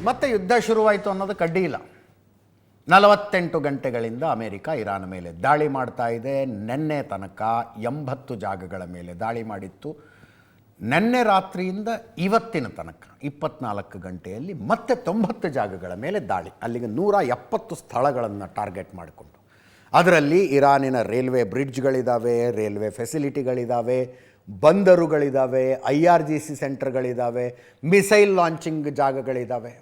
ಮತ್ತೆ ಯುದ್ಧ ಶುರುವಾಯಿತು ಅನ್ನೋದಕ್ಕೆ ಅಡ್ಡಿ ಇಲ್ಲ. 48 ಗಂಟೆಗಳಿಂದ ಅಮೇರಿಕ ಇರಾನ್ ಮೇಲೆ ದಾಳಿ ಮಾಡ್ತಾ ಇದೆ. ನಿನ್ನೆ ತನಕ 80 ಜಾಗಗಳ ಮೇಲೆ ದಾಳಿ ಮಾಡಿತ್ತು. ನಿನ್ನೆ ರಾತ್ರಿಯಿಂದ ಇವತ್ತಿನ ತನಕ 24 ಗಂಟೆಯಲ್ಲಿ ಮತ್ತೆ 90 ಜಾಗಗಳ ಮೇಲೆ ದಾಳಿ, ಅಲ್ಲಿಗೆ 170 ಸ್ಥಳಗಳನ್ನು ಟಾರ್ಗೆಟ್ ಮಾಡಿಕೊಂಡು. ಅದರಲ್ಲಿ ಇರಾನಿನ ರೈಲ್ವೆ ಬ್ರಿಡ್ಜ್ಗಳಿದ್ದಾವೆ, ರೈಲ್ವೆ ಫೆಸಿಲಿಟಿಗಳಿದ್ದಾವೆ, ಬಂದರುಗಳಿದ್ದಾವೆ, IRGC ಸೆಂಟರ್ಗಳಿದ್ದಾವೆ, ಮಿಸೈಲ್ ಲಾಂಚಿಂಗ್ ಜಾಗಗಳಿದ್ದಾವೆ.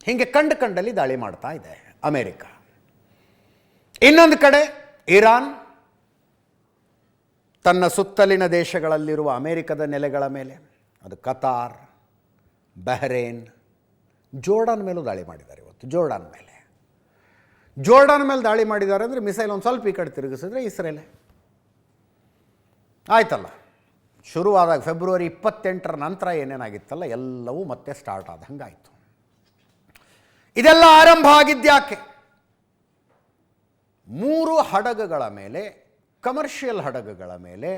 ಹೀಗೆ ಕಂಡಲ್ಲಿ ದಾಳಿ ಮಾಡ್ತಾ ಇದೆ ಅಮೇರಿಕ. ಇನ್ನೊಂದು ಕಡೆ ಇರಾನ್ ತನ್ನ ಸುತ್ತಲಿನ ದೇಶಗಳಲ್ಲಿರುವ ಅಮೇರಿಕದ ನೆಲೆಗಳ ಮೇಲೆ, ಅದು ಕತಾರ್, ಬಹ್ರೇನ್, ಜೋರ್ಡಾನ್ ಮೇಲೂ ದಾಳಿ ಮಾಡಿದ್ದಾರೆ. ಇವತ್ತು ಜೋರ್ಡಾನ್ ಮೇಲೆ ದಾಳಿ ಮಾಡಿದ್ದಾರೆ ಅಂದರೆ ಮಿಸೈಲ್ ಒಂದು ಸ್ವಲ್ಪ ಈ ಕಡೆ ತಿರುಗಿಸಿದ್ರೆ ಇಸ್ರೇಲೆ ಆಯ್ತಲ್ಲ. ಶುರುವಾದಾಗ ಫೆಬ್ರವರಿ 28 ನಂತರ ಏನೇನಾಗಿತ್ತಲ್ಲ ಎಲ್ಲವೂ ಮತ್ತೆ ಸ್ಟಾರ್ಟ್ ಆದಂಗೆ ಆಯಿತು. ಇದೆಲ್ಲ ಆರಂಭ ಆಗಿದ್ಯಾಕೆ? 3 ಹಡಗುಗಳ ಮೇಲೆ, ಕಮರ್ಷಿಯಲ್ ಹಡಗುಗಳ ಮೇಲೆ,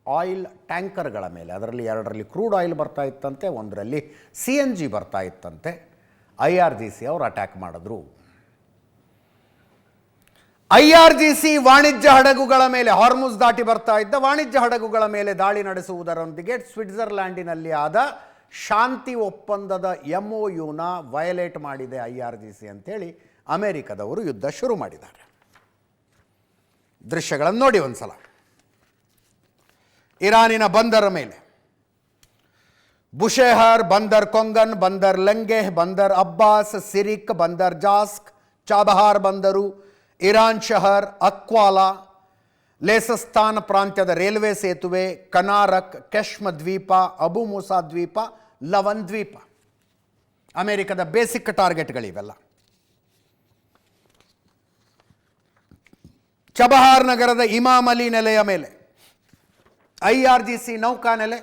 ಆಯಿಲ್ ಟ್ಯಾಂಕರ್ಗಳ ಮೇಲೆ, ಅದರಲ್ಲಿ 2ರಲ್ಲಿ ಕ್ರೂಡ್ ಆಯಿಲ್ ಬರ್ತಾ ಇತ್ತಂತೆ, 1ರಲ್ಲಿ CNG ಬರ್ತಾ ಇತ್ತಂತೆ, IRGC ಅವರು ಅಟ್ಯಾಕ್ ಮಾಡಿದ್ರು. IRGC ವಾಣಿಜ್ಯ ಹಡಗುಗಳ ಮೇಲೆ, ಹಾರ್ಮುಜ್ ದಾಟಿ ಬರ್ತಾ ಇದ್ದ ವಾಣಿಜ್ಯ ಹಡಗುಗಳ ಮೇಲೆ ದಾಳಿ ನಡೆಸುವುದರೊಂದಿಗೆ ಸ್ವಿಟ್ಜರ್ಲ್ಯಾಂಡಿನಲ್ಲಿ ಆದ ಶಾಂತಿ ಒಪ್ಪಂದದ MOUನ ವಯಲೇಟ್ ಮಾಡಿದೆ IRGC ಅಂತೇಳಿ ಅಮೇರಿಕದವರು ಯುದ್ಧ ಶುರು ಮಾಡಿದ್ದಾರೆ. ದೃಶ್ಯಗಳನ್ನು ನೋಡಿ ಒಂದ್ಸಲ. ಇರಾನಿನ ಬಂದರ ಮೇಲೆ ಬುಷೇಹರ್, ಬಂದರ್ ಕೊಂಗನ್, ಬಂದರ್ ಲಂಗೆಹ್, ಬಂದರ್ ಅಬ್ಬಾಸ್, ಸಿರಿಕ್, ಬಂದರ್ ಜಾಸ್ಕ್, ಚಾಬಹಾರ್ ಬಂದರು, ಇರಾನ್ ಶಹರ್, ಅಕ್ವಾಲಾ, ಲೇಸಸ್ತಾನ್ ಪ್ರಾಂತ್ಯದ ರೈಲ್ವೆ ಸೇತುವೆ, ಕನಾರಕ್, ಕೆಶ್ಮ ದ್ವೀಪ, ಅಬು ಮೂಸಾ ದ್ವೀಪ, ಲವನ್ ದ್ವೀಪ ಅಮೆರಿಕದ ಬೇಸಿಕ್ ಟಾರ್ಗೆಟ್ಗಳಿವೆಲ್ಲ. ಚಬಹಾರ್ ನಗರದ ಇಮಾಮ್ ಅಲಿ ನೆಲೆಯ ಮೇಲೆ IRGC ನೌಕಾನೆಲೆ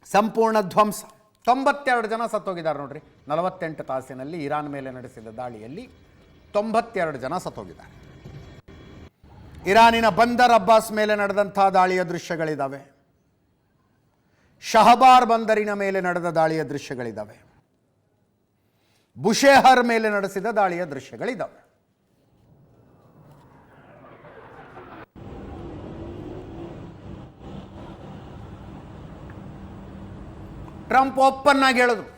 ಸಂಪೂರ್ಣ ಧ್ವಂಸ. 92 ಜನ ಸತ್ತೋಗಿದ್ದಾರೆ ನೋಡ್ರಿ. 48 ತಾಸಿನಲ್ಲಿ ಇರಾನ್ ಮೇಲೆ ನಡೆಸಿದ ದಾಳಿಯಲ್ಲಿ 92 ಜನ ಸತ್ತೋಗಿದ್ದಾರೆ. ಇರಾನಿನ ಬಂದರ್ ಅಬ್ಬಾಸ್ ಮೇಲೆ ನಡೆದಂಥ ದಾಳಿಯ ದೃಶ್ಯಗಳಿದ್ದಾವೆ. ಶಹಬಾರ್ ಬಂದರಿನ ಮೇಲೆ ನಡೆದ ದಾಳಿಯ ದೃಶ್ಯಗಳಿದ್ದಾವೆ. ಬುಷೇಹರ್ ಮೇಲೆ ನಡೆಸಿದ ದಾಳಿಯ ದೃಶ್ಯಗಳಿದ್ದಾವೆ. ಟ್ರಂಪ್ ಓಪನ್ ಆಗಿ ಹೇಳಿದ್ರು,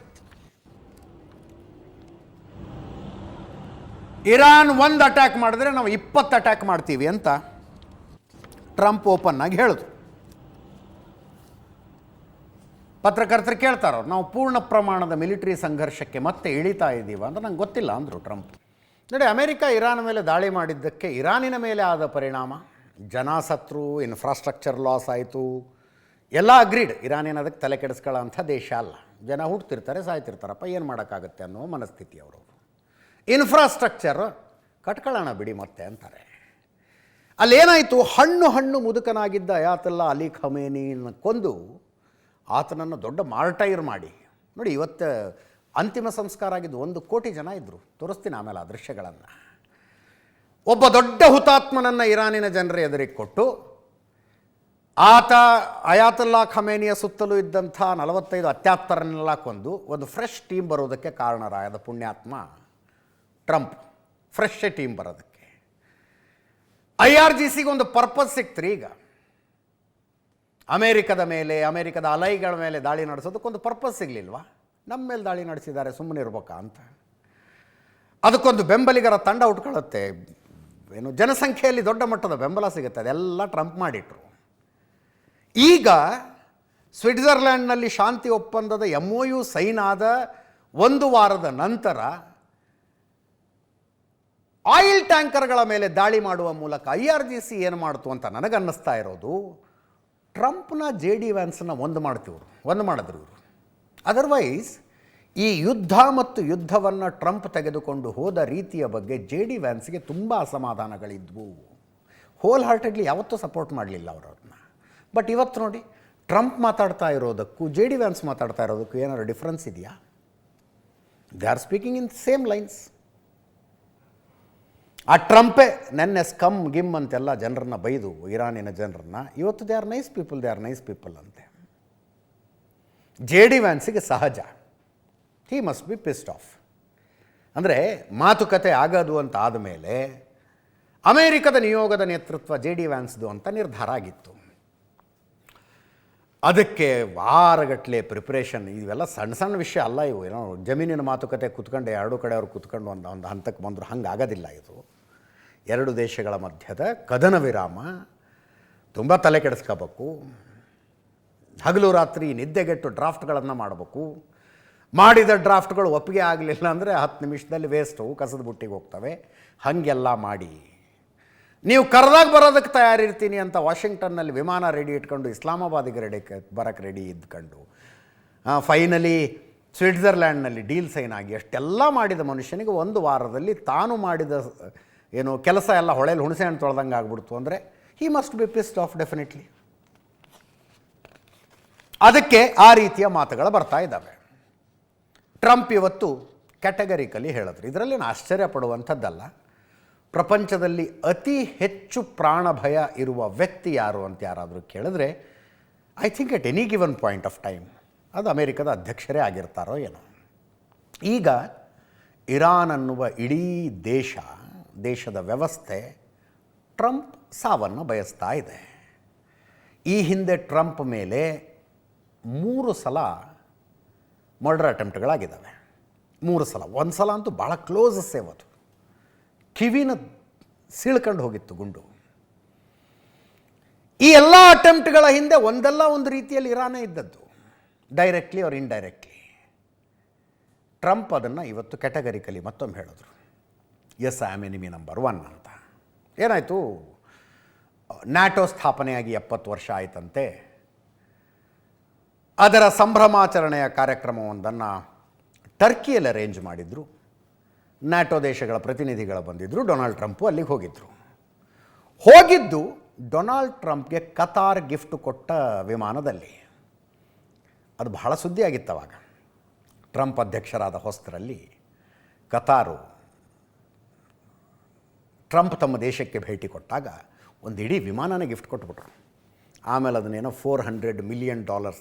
ಇರಾನ್ 1 ಅಟ್ಯಾಕ್ ಮಾಡಿದ್ರೆ ನಾವು 20 ಅಟ್ಯಾಕ್ ಮಾಡ್ತೀವಿ ಅಂತ ಟ್ರಂಪ್ ಓಪನ್ ಆಗಿ ಹೇಳಿದ್ರು. ಪತ್ರಕರ್ತರು ಕೇಳ್ತಾರೋ, ನಾವು ಪೂರ್ಣ ಪ್ರಮಾಣದ ಮಿಲಿಟರಿ ಸಂಘರ್ಷಕ್ಕೆ ಮತ್ತೆ ಇಳಿತಾ ಇದ್ದೀವ ಅಂತ ನಂಗೆ ಗೊತ್ತಿಲ್ಲ ಅಂದರು ಟ್ರಂಪ್. ನೋಡಿ, ಅಮೆರಿಕ ಇರಾನ್ ಮೇಲೆ ದಾಳಿ ಮಾಡಿದ್ದಕ್ಕೆ ಇರಾನಿನ ಮೇಲೆ ಆದ ಪರಿಣಾಮ, ಜನ ಸತ್ರು, ಇನ್ಫ್ರಾಸ್ಟ್ರಕ್ಚರ್ ಲಾಸ್ ಆಯಿತು, ಎಲ್ಲ ಅಗ್ರೀಡ್. ಇರಾನೇನು ಅದಕ್ಕೆ ತಲೆ ಕೆಡಿಸ್ಕೊಳ್ಳೋ ಅಂಥ ದೇಶ ಅಲ್ಲ. ಜನ ಹುಡ್ತಿರ್ತಾರೆ, ಸಾಯ್ತಿರ್ತಾರಪ್ಪ, ಏನು ಮಾಡೋಕ್ಕಾಗುತ್ತೆ ಅನ್ನೋ ಮನಸ್ಥಿತಿ ಅವರು. ಇನ್ಫ್ರಾಸ್ಟ್ರಕ್ಚರ್ ಕಟ್ಕೊಳ್ಳೋಣ ಬಿಡಿ ಮತ್ತೆ ಅಂತಾರೆ. ಅಲ್ಲೇನಾಯಿತು, ಹಣ್ಣು ಮುದುಕನಾಗಿದ್ದ ಅಯಾತುಲ್ಲಾ ಅಲಿ ಖಮೇನಿನ ಕೊಂದು ಆತನನ್ನು ದೊಡ್ಡ ಮಾರ್ಟೈರ್ ಮಾಡಿ, ನೋಡಿ ಇವತ್ತು ಅಂತಿಮ ಸಂಸ್ಕಾರ ಆಗಿದ್ದು 1 ಕೋಟಿ ಜನ ಇದ್ದರು. ತೋರಿಸ್ತೀನಿ ಆಮೇಲೆ ಆ ದೃಶ್ಯಗಳನ್ನು. ಒಬ್ಬ ದೊಡ್ಡ ಹುತಾತ್ಮನನ್ನು ಇರಾನಿನ ಜನರ ಎದುರಿಗೆ ಕೊಟ್ಟು ಆತ ಅಯಾತುಲ್ಲಾ ಖಮೇನಿಯ ಸುತ್ತಲೂ ಇದ್ದಂಥ 45 ಅತ್ಯಾಪ್ತರನ್ನೆಲ್ಲ ಕೊಂದು ಒಂದು ಫ್ರೆಶ್ ಟೀಮ್ ಬರೋದಕ್ಕೆ ಕಾರಣರಾದ ಪುಣ್ಯಾತ್ಮ ಟ್ರಂಪ್. ಫ್ರೆಶ್ ಟೀಮ್ ಬರೋದಕ್ಕೆ IRGCಗೆ ಒಂದು ಪರ್ಪಸ್ ಸಿಕ್ತ್ರಿ. ಈಗ ಅಮೇರಿಕದ ಮೇಲೆ, ಅಮೇರಿಕದ ಅಲೈಗಳ ಮೇಲೆ ದಾಳಿ ನಡೆಸೋದಕ್ಕೊಂದು ಪರ್ಪಸ್ ಸಿಗಲಿಲ್ವಾ? ನಮ್ಮ ಮೇಲೆ ದಾಳಿ ನಡೆಸಿದ್ದಾರೆ, ಸುಮ್ಮನೆ ಇರ್ಬೇಕಾ ಅಂತ. ಅದಕ್ಕೊಂದು ಬೆಂಬಲಿಗರ ತಂಡ ಉಟ್ಕೊಳ್ಳುತ್ತೆ, ಏನು ಜನಸಂಖ್ಯೆಯಲ್ಲಿ ದೊಡ್ಡ ಮಟ್ಟದ ಬೆಂಬಲ ಸಿಗುತ್ತೆ. ಅದೆಲ್ಲ ಟ್ರಂಪ್ ಮಾಡಿಟ್ರು. ಈಗ ಸ್ವಿಟ್ಜರ್ಲ್ಯಾಂಡ್ನಲ್ಲಿ ಶಾಂತಿ ಒಪ್ಪಂದದ MOU ಸೈನ್ ಆದ 1 ವಾರದ ನಂತರ ಆಯಿಲ್ ಟ್ಯಾಂಕರ್ಗಳ ಮೇಲೆ ದಾಳಿ ಮಾಡುವ ಮೂಲಕ IRGC ಏನು ಮಾಡ್ತು ಅಂತ ನನಗನ್ನಿಸ್ತಾ ಇರೋದು, ಟ್ರಂಪ್ನ JD ವ್ಯಾನ್ಸನ್ನು ಒಂದು ಮಾಡಿದ್ರು ಇವರು. ಅದರ್ವೈಸ್ ಈ ಯುದ್ಧ ಮತ್ತು ಯುದ್ಧವನ್ನು ಟ್ರಂಪ್ ತೆಗೆದುಕೊಂಡು ಹೋದ ರೀತಿಯ ಬಗ್ಗೆ JD ವ್ಯಾನ್ಸ್ಗೆ ತುಂಬ ಅಸಮಾಧಾನಗಳಿದ್ವು. ಹೋಲ್ ಹಾರ್ಟೆಡ್ಲಿ ಯಾವತ್ತೂ ಸಪೋರ್ಟ್ ಮಾಡಲಿಲ್ಲ ಅವರವ್ರನ್ನ. ಬಟ್ ಇವತ್ತು ನೋಡಿ, ಟ್ರಂಪ್ ಮಾತಾಡ್ತಾ ಇರೋದಕ್ಕೂ JD ವ್ಯಾನ್ಸ್ ಮಾತಾಡ್ತಾ ಇರೋದಕ್ಕೂ ಏನಾದ್ರು ಡಿಫ್ರೆನ್ಸ್ ಇದೆಯಾ? They are speaking in same lines. ಆ ಟ್ರಂಪೇ ನೆನ್ನೆ ಸ್ಕಮ್ ಗಿಮ್ ಅಂತೆಲ್ಲ ಜನರನ್ನ ಬೈದು, ಇರಾನಿನ ಜನರನ್ನ, ಇವತ್ತು ದೇ ಆರ್ ನೈಸ್ ಪೀಪಲ್ ಅಂತೆ. JD ವ್ಯಾನ್ಸಿಗೆ ಸಹಜ, ಹಿ ಮಸ್ಟ್ ಬಿ ಪಿಸ್ಡ್ ಆಫ್. ಅಂದರೆ ಮಾತುಕತೆ ಆಗೋದು ಅಂತ ಆದಮೇಲೆ ಅಮೇರಿಕದ ನಿಯೋಗದ ನೇತೃತ್ವ JD ವ್ಯಾನ್ಸ್ದು ಅಂತ ನಿರ್ಧಾರ ಆಗಿತ್ತು. ಅದಕ್ಕೆ ವಾರಗಟ್ಟಲೆ ಪ್ರಿಪ್ರೇಷನ್, ಇವೆಲ್ಲ ಸಣ್ಣ ಸಣ್ಣ ವಿಷಯ ಅಲ್ಲ ಇವು. ಏನೋ ಜಮೀನಿನ ಮಾತುಕತೆ ಕೂತ್ಕೊಂಡು ಎರಡೂ ಕಡೆಯವರು ಕೂತ್ಕೊಂಡು ಒಂದು ಹಂತಕ್ಕೆ ಬಂದರು, ಹಂಗೆ ಆಗೋದಿಲ್ಲ ಇದು. ಎರಡು ದೇಶಗಳ ಮಧ್ಯದ ಕದನ ವಿರಾಮ, ತುಂಬ ತಲೆ ಕೆಡಿಸ್ಕೋಬೇಕು, ಹಗಲು ರಾತ್ರಿ ನಿದ್ದೆಗೆಟ್ಟು ಡ್ರಾಫ್ಟ್ಗಳನ್ನು ಮಾಡಬೇಕು. ಮಾಡಿದ ಡ್ರಾಫ್ಟ್ಗಳು ಒಪ್ಪಿಗೆ ಆಗಲಿಲ್ಲ ಅಂದರೆ 10 ನಿಮಿಷದಲ್ಲಿ ವೇಸ್ಟು, ಕಸದ ಬುಟ್ಟಿಗೆ ಹೋಗ್ತವೆ. ಹಾಗೆಲ್ಲ ಮಾಡಿ ನೀವು ಕರೆದಾಗ ಬರೋದಕ್ಕೆ ತಯಾರಿರ್ತೀನಿ ಅಂತ ವಾಷಿಂಗ್ಟನ್ನಲ್ಲಿ ವಿಮಾನ ರೆಡಿ ಇಟ್ಕೊಂಡು ಇಸ್ಲಾಮಾಬಾದಿಗೆ ಬರೋಕ್ಕೆ ರೆಡಿ ಇದ್ಕೊಂಡು ಫೈನಲಿ ಸ್ವಿಟ್ಜರ್ಲ್ಯಾಂಡ್ನಲ್ಲಿ ಡೀಲ್ ಸೈನ್ ಆಗಿ ಅಷ್ಟೆಲ್ಲ ಮಾಡಿದ ಮನುಷ್ಯನಿಗೆ ಒಂದು ವಾರದಲ್ಲಿ ತಾನು ಮಾಡಿದ ಏನು ಕೆಲಸ ಎಲ್ಲ ಹೊಳೆಯಲ್ಲಿ ಹುಣಸೆ ಹಣ್ಣು ತೊಳೆದಂಗೆ ಆಗ್ಬಿಡ್ತು ಅಂದರೆ he must be ಪಿಸ್ಡ್ of definitely. ಅದಕ್ಕೆ ಆ ರೀತಿಯ ಮಾತುಗಳು ಬರ್ತಾ ಇದ್ದಾವೆ. ಟ್ರಂಪ್ ಇವತ್ತು ಕ್ಯಾಟಗರಿಕಲಿ ಹೇಳಿದ್ರು, ಇದರಲ್ಲೇನು ಆಶ್ಚರ್ಯ ಪಡುವಂಥದ್ದಲ್ಲ. ಪ್ರಪಂಚದಲ್ಲಿ ಅತಿ ಹೆಚ್ಚು ಪ್ರಾಣ ಭಯ ಇರುವ ವ್ಯಕ್ತಿ ಯಾರು ಅಂತ ಯಾರಾದರೂ ಕೇಳಿದ್ರೆ I think at any given point of time ಅದು ಅಮೇರಿಕದ ಅಧ್ಯಕ್ಷರೇ ಆಗಿರ್ತಾರೋ ಏನೋ. ಈಗ ಇರಾನ್ ಅನ್ನುವ ಇಡೀ ದೇಶದ ವ್ಯವಸ್ಥೆ ಟ್ರಂಪ್ ಸಾವನ್ನು ಬಯಸ್ತಾ ಇದೆ. ಈ ಹಿಂದೆ ಟ್ರಂಪ್ ಮೇಲೆ 3 ಸಲ ಮರ್ಡರ್ ಅಟೆಂಪ್ಟ್ಗಳಾಗಿದ್ದಾವೆ. 3 ಸಲ. ಒಂದು ಸಲ ಅಂತೂ ಭಾಳ ಕ್ಲೋಸ್ ಸೇವ್, ಅದು ಕಿವಿನ ಸೀಳ್ಕೊಂಡು ಹೋಗಿತ್ತು ಗುಂಡು. ಈ ಎಲ್ಲ ಅಟೆಂಪ್ಟ್ಗಳ ಹಿಂದೆ ಒಂದಲ್ಲ ಒಂದು ರೀತಿಯಲ್ಲಿ ಇರಾನೇ ಇದ್ದದ್ದು, ಡೈರೆಕ್ಟ್ಲಿ ಆರ್ ಇಂಡೈರೆಕ್ಟ್ಲಿ. ಟ್ರಂಪ್ ಅದನ್ನು ಇವತ್ತು ಕ್ಯಾಟಗರಿಕಲಿ ಮತ್ತೊಮ್ಮೆ ಹೇಳಿದ್ರು, yes I am enemy number 1 ಅಂತ. ಏನಾಯಿತು, ನ್ಯಾಟೋ ಸ್ಥಾಪನೆಯಾಗಿ 70 ವರ್ಷ ಆಯ್ತಂತೆ. ಅದರ ಸಂಭ್ರಮಾಚರಣೆಯ ಕಾರ್ಯಕ್ರಮವೊಂದನ್ನು ಟರ್ಕಿಯಲ್ಲಿ ಅರೇಂಜ್ ಮಾಡಿದರು. ನ್ಯಾಟೋ ದೇಶಗಳ ಪ್ರತಿನಿಧಿಗಳು ಬಂದಿದ್ದರು, ಡೊನಾಲ್ಡ್ ಟ್ರಂಪು ಅಲ್ಲಿಗೆ ಹೋಗಿದ್ದು ಡೊನಾಲ್ಡ್ ಟ್ರಂಪ್ಗೆ ಕತಾರ್ ಗಿಫ್ಟ್ ಕೊಟ್ಟ ವಿಮಾನದಲ್ಲಿ. ಅದು ಬಹಳ ಸುದ್ದಿಯಾಗಿತ್ತು ಅವಾಗ. ಟ್ರಂಪ್ ಅಧ್ಯಕ್ಷರಾದ ಹೊಸ್ತರಲ್ಲಿ ಕತಾರು ಟ್ರಂಪ್ ತಮ್ಮ ದೇಶಕ್ಕೆ ಭೇಟಿ ಕೊಟ್ಟಾಗ ಒಂದು ಇಡೀ ವಿಮಾನನೇ ಗಿಫ್ಟ್ ಕೊಟ್ಬಿಟ್ರು. ಆಮೇಲೆ ಅದನ್ನೇನೋ $400 ಮಿಲಿಯನ್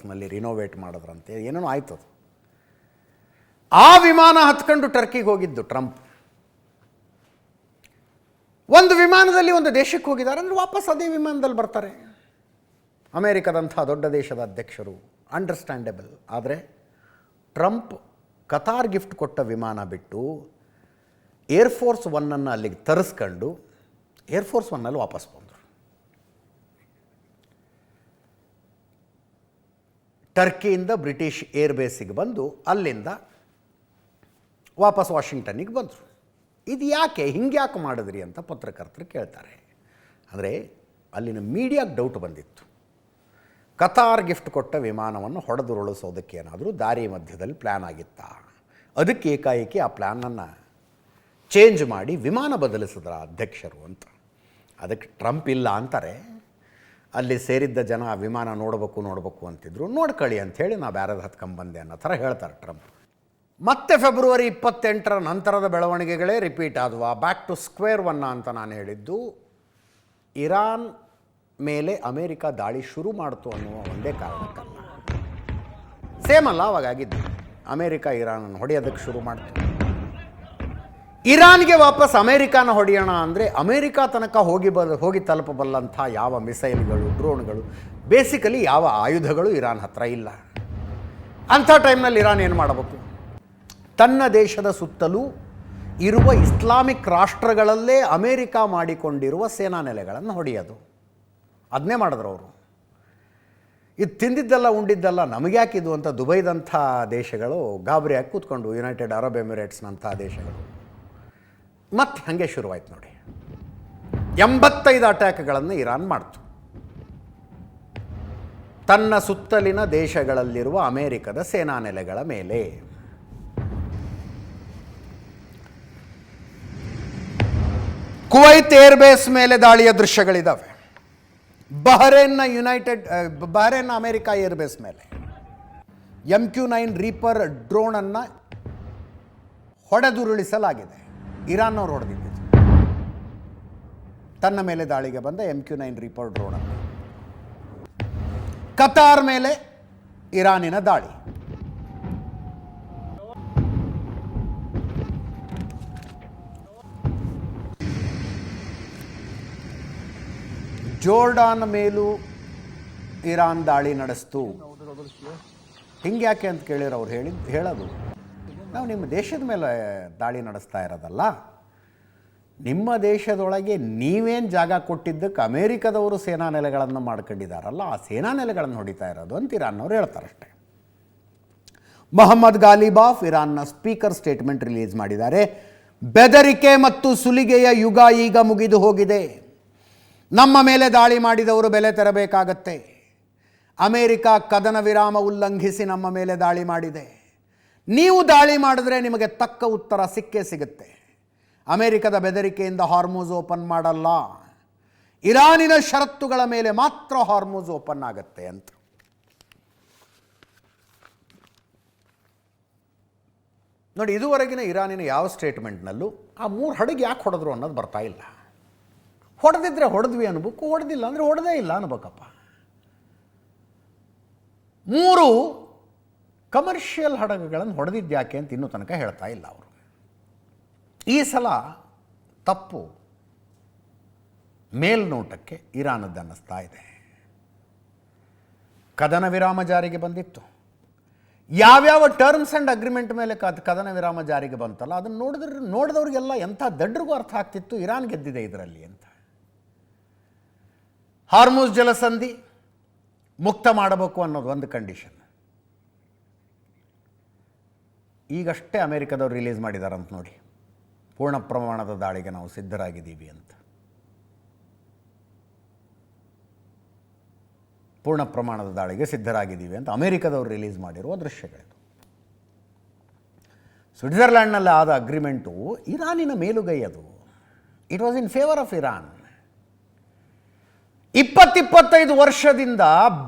ರಿನೋವೇಟ್ ಮಾಡಿದ್ರಂತೆ, ಏನೇನೋ ಆಯ್ತು. ಅದು ಆ ವಿಮಾನ ಹತ್ಕೊಂಡು ಟರ್ಕಿಗೆ ಹೋಗಿದ್ದು ಟ್ರಂಪ್. ಒಂದು ವಿಮಾನದಲ್ಲಿ ಒಂದು ದೇಶಕ್ಕೆ ಹೋಗಿದ್ದಾರೆ ಅಂದರೆ ವಾಪಸ್ ಅದೇ ವಿಮಾನದಲ್ಲಿ ಬರ್ತಾರೆ. ಅಮೇರಿಕದಂಥ ದೊಡ್ಡ ದೇಶದ ಅಧ್ಯಕ್ಷರು, ಅಂಡರ್ಸ್ಟ್ಯಾಂಡೇಬಲ್. ಆದರೆ ಟ್ರಂಪ್ ಕತಾರ್ ಗಿಫ್ಟ್ ಕೊಟ್ಟ ವಿಮಾನ ಬಿಟ್ಟು ಏರ್ಫೋರ್ಸ್ 1 ಅಲ್ಲಿಗೆ ತರಿಸ್ಕೊಂಡು ಏರ್ಫೋರ್ಸ್ 1 ವಾಪಸ್ ಬಂದರು. ಟರ್ಕಿಯಿಂದ ಬ್ರಿಟಿಷ್ ಏರ್ಬೇಸಿಗೆ ಬಂದು ಅಲ್ಲಿಂದ ವಾಪಸ್ ವಾಷಿಂಗ್ಟನ್ನಿಗೆ ಬಂದರು. ಇದು ಯಾಕೆ, ಹಿಂಗ್ಯಾಕೆ ಮಾಡಿದ್ರಿ ಅಂತ ಪತ್ರಕರ್ತರು ಕೇಳ್ತಾರೆ. ಅಂದರೆ ಅಲ್ಲಿನ ಮೀಡಿಯಾಗೆ ಡೌಟ್ ಬಂದಿತ್ತು, ಕತಾರ್ ಗಿಫ್ಟ್ ಕೊಟ್ಟ ವಿಮಾನವನ್ನು ಹೊಡೆದುರುಳಿಸೋದಕ್ಕೆ ಏನಾದರೂ ದಾರಿ ಮಧ್ಯದಲ್ಲಿ ಪ್ಲ್ಯಾನ್ ಆಗಿತ್ತಾ? ಅದಕ್ಕೆ ಏಕಾಏಕಿ ಆ ಪ್ಲ್ಯಾನನ್ನು ಚೇಂಜ್ ಮಾಡಿ ವಿಮಾನ ಬದಲಿಸಿದ್ರ ಅಧ್ಯಕ್ಷರು ಅಂತ. ಅದಕ್ಕೆ ಟ್ರಂಪ್ ಇಲ್ಲ ಅಂತಾರೆ. ಅಲ್ಲಿ ಸೇರಿದ್ದ ಜನ ವಿಮಾನ ನೋಡಬೇಕು ಅಂತಿದ್ರು. ನೋಡ್ಕೊಳ್ಳಿ ಅಂಥೇಳಿ ನಾ ಬ್ಯಾರದ ಹತ್ಕೊಂಬಂದೆ ಅನ್ನೋ ಥರ ಹೇಳ್ತಾರೆ ಟ್ರಂಪ್. ಮತ್ತೆ ಫೆಬ್ರವರಿ 28 ನಂತರದ ಬೆಳವಣಿಗೆಗಳೇ ರಿಪೀಟ್ ಆದವು. ಬ್ಯಾಕ್ ಟು ಸ್ಕ್ವೇರ್ 1 ಅಂತ ನಾನು ಹೇಳಿದ್ದು. ಇರಾನ್ ಮೇಲೆ ಅಮೇರಿಕ ದಾಳಿ ಶುರು ಮಾಡ್ತು ಅನ್ನುವ ಒಂದೇ ಕಾರಣಕ್ಕಲ್ಲ, ಸೇಮ್ ಅಲ್ಲ ಅವಾಗಾಗಿದ್ದು. ಅಮೇರಿಕ ಇರಾನನ್ನು ಹೊಡೆಯೋದಕ್ಕೆ ಶುರು ಮಾಡ್ತು. ಇರಾನ್ಗೆ ವಾಪಸ್ ಅಮೇರಿಕಾನ ಹೊಡೆಯೋಣ ಅಂದರೆ ಅಮೇರಿಕಾ ತನಕ ಹೋಗಿ ತಲುಪಬಲ್ಲಂಥ ಯಾವ ಮಿಸೈಲ್ಗಳು, ಡ್ರೋನ್ಗಳು, ಬೇಸಿಕಲಿ ಯಾವ ಆಯುಧಗಳು ಇರಾನ್ ಹತ್ರ ಇಲ್ಲ. ಅಂಥ ಟೈಮ್ನಲ್ಲಿ ಇರಾನ್ ಏನು ಮಾಡಬೇಕು? ತನ್ನ ದೇಶದ ಸುತ್ತಲೂ ಇರುವ ಇಸ್ಲಾಮಿಕ್ ರಾಷ್ಟ್ರಗಳಲ್ಲೇ ಅಮೇರಿಕ ಮಾಡಿಕೊಂಡಿರುವ ಸೇನಾ ನೆಲೆಗಳನ್ನು ಹೊಡೆಯೋದು. ಅದನ್ನೇ ಮಾಡಿದ್ರು ಅವರು. ಇದು ತಿಂದಿದ್ದಲ್ಲ ಉಂಡಿದ್ದಲ್ಲ ನಮಗ್ಯಾಕಿದು ಅಂತ ದುಬೈದಂಥ ದೇಶಗಳು ಗಾಬರಿಯಾಗಿ ಕೂತ್ಕೊಂಡು, ಯುನೈಟೆಡ್ ಅರಬ್ ಎಮಿರೇಟ್ಸ್ನಂಥ ದೇಶಗಳು. ಮತ್ತೆ ಹಾಗೆ ಶುರುವಾಯ್ತು ನೋಡಿ. 85 ಅಟ್ಯಾಕ್ಗಳನ್ನು ಇರಾನ್ ಮಾಡ್ತು ತನ್ನ ಸುತ್ತಲಿನ ದೇಶಗಳಲ್ಲಿರುವ ಅಮೇರಿಕದ ಸೇನಾ ನೆಲೆಗಳ ಮೇಲೆ. ಕುವೈತ್ ಏರ್ಬೇಸ್ ಮೇಲೆ ದಾಳಿಯ ದೃಶ್ಯಗಳಿದ್ದಾವೆ. ಬಹರೇನ್ನ ಅಮೇರಿಕಾ ಏರ್ಬೇಸ್ ಮೇಲೆ MQ-9 ರೀಪರ್ ಡ್ರೋನನ್ನು ಹೊಡೆದುರುಳಿಸಲಾಗಿದೆ. ಇರಾನ್ನವ್ರು ಹೊಡೆದಿದ್ದು ತನ್ನ ಮೇಲೆ ದಾಳಿಗೆ ಬಂದ MQ-9 ರೀಪರ್ ಡ್ರೋನನ್ನು. ಕತಾರ್ ಮೇಲೆ ಇರಾನಿನ ದಾಳಿ. ಜೋರ್ಡಾನ್ ಮೇಲೂ ಇರಾನ್ ದಾಳಿ ನಡೆಸ್ತು. ಹಿಂಗೆ ಯಾಕೆ ಅಂತ ಕೇಳಿದ್ರು ಅವ್ರು ಹೇಳೋದು, ನಾವು ನಿಮ್ಮ ದೇಶದ ಮೇಲೆ ದಾಳಿ ನಡೆಸ್ತಾ ಇರೋದಲ್ಲ, ನಿಮ್ಮ ದೇಶದೊಳಗೆ ನೀವೇನು ಜಾಗ ಕೊಟ್ಟಿದ್ದಕ್ಕೆ ಅಮೇರಿಕದವರು ಸೇನಾ ನೆಲೆಗಳನ್ನು ಮಾಡ್ಕೊಂಡಿದ್ದಾರಲ್ಲ, ಆ ಸೇನಾ ನೆಲೆಗಳನ್ನು ಹೊಡಿತಾ ಇರೋದು ಅಂತ ಇರಾನ್ನವ್ರು ಹೇಳ್ತಾರಷ್ಟೆ. ಮೊಹಮ್ಮದ್ ಗಾಲಿಬಾಫ್ ಇರಾನ್ನ ಸ್ಪೀಕರ್ ಸ್ಟೇಟ್ಮೆಂಟ್ ರಿಲೀಸ್ ಮಾಡಿದ್ದಾರೆ. ಬೆದರಿಕೆ ಮತ್ತು ಸುಲಿಗೆಯ ಯುಗ ಈಗ ಮುಗಿದು ಹೋಗಿದೆ. ನಮ್ಮ ಮೇಲೆ ದಾಳಿ ಮಾಡಿದವರು ಬೆಲೆ ತೆರಬೇಕಾಗತ್ತೆ. ಅಮೇರಿಕ ಕದನ ವಿರಾಮ ಉಲ್ಲಂಘಿಸಿ ನಮ್ಮ ಮೇಲೆ ದಾಳಿ ಮಾಡಿದೆ. ನೀವು ದಾಳಿ ಮಾಡಿದ್ರೆ ನಿಮಗೆ ತಕ್ಕ ಉತ್ತರ ಸಿಕ್ಕೇ ಸಿಗುತ್ತೆ. ಅಮೇರಿಕದ ಬೆದರಿಕೆಯಿಂದ ಹಾರ್ಮೂಜ್ ಓಪನ್ ಮಾಡಲ್ಲ, ಇರಾನಿನ ಷರತ್ತುಗಳ ಮೇಲೆ ಮಾತ್ರ ಹಾರ್ಮೂಜ್ ಓಪನ್ ಆಗುತ್ತೆ ಅಂತ. ನೋಡಿ, ಇದುವರೆಗಿನ ಇರಾನಿನ ಯಾವ ಸ್ಟೇಟ್ಮೆಂಟ್ನಲ್ಲೂ ಆ 3 ಹಡಗು ಯಾಕೆ ಹೊಡೆದ್ರು ಅನ್ನೋದು ಬರ್ತಾ ಇಲ್ಲ. ಹೊಡೆದಿದ್ರೆ ಹೊಡೆದ್ವಿ ಅನ್ಬೇಕು, ಹೊಡೆದಿಲ್ಲ ಅಂದರೆ ಹೊಡೆದೇ ಇಲ್ಲ ಅನ್ಬೇಕಪ್ಪ. 3 ಕಮರ್ಷಿಯಲ್ ಹಡಗುಗಳನ್ನು ಹೊಡೆದಿದ್ಯಾಕೆ ಅಂತ ಇನ್ನೂ ತನಕ ಹೇಳ್ತಾ ಇಲ್ಲ ಅವರು. ಈ ಸಲ ತಪ್ಪು ಮೇಲ್ನೋಟಕ್ಕೆ ಇರಾನದ್ದು ಅನ್ನಿಸ್ತಾ ಇದೆ. ಕದನ ವಿರಾಮ ಜಾರಿಗೆ ಬಂದಿತ್ತು. ಯಾವ್ಯಾವ ಟರ್ಮ್ಸ್ ಆ್ಯಂಡ್ ಅಗ್ರಿಮೆಂಟ್ ಮೇಲೆ ಕದನ ವಿರಾಮ ಜಾರಿಗೆ ಬಂತಲ್ಲ, ಅದನ್ನು ನೋಡಿದವ್ರಿಗೆಲ್ಲ ಎಂಥ ದಡ್ರಿಗೂ ಅರ್ಥ ಆಗ್ತಿತ್ತು ಇರಾನ್ ಗೆದ್ದಿದೆ ಇದರಲ್ಲಿ ಅಂತ. ಹಾರ್ಮೂಜ್ ಜಲಸಂಧಿ ಮುಕ್ತ ಮಾಡಬೇಕು ಅನ್ನೋದು ಒಂದು ಕಂಡೀಷನ್. ಈಗಷ್ಟೇ ಅಮೇರಿಕದವ್ರು ರಿಲೀಸ್ ಮಾಡಿದಾರಂತ ನೋಡಿ, ಪೂರ್ಣ ಪ್ರಮಾಣದ ದಾಳಿಗೆ ನಾವು ಸಿದ್ಧರಾಗಿದ್ದೀವಿ ಅಂತ. ಪೂರ್ಣ ಪ್ರಮಾಣದ ದಾಳಿಗೆ ಸಿದ್ಧರಾಗಿದ್ದೀವಿ ಅಂತ ಅಮೇರಿಕದವರು ರಿಲೀಸ್ ಮಾಡಿರುವ ದೃಶ್ಯಗಳಿದು. ಸ್ವಿಟ್ಜರ್ಲ್ಯಾಂಡ್ನಲ್ಲಿ ಆದ ಅಗ್ರಿಮೆಂಟು ಇರಾನಿನ ಮೇಲುಗೈ ಅದು. It was in favour of Iran. 20-25 ವರ್ಷದಿಂದ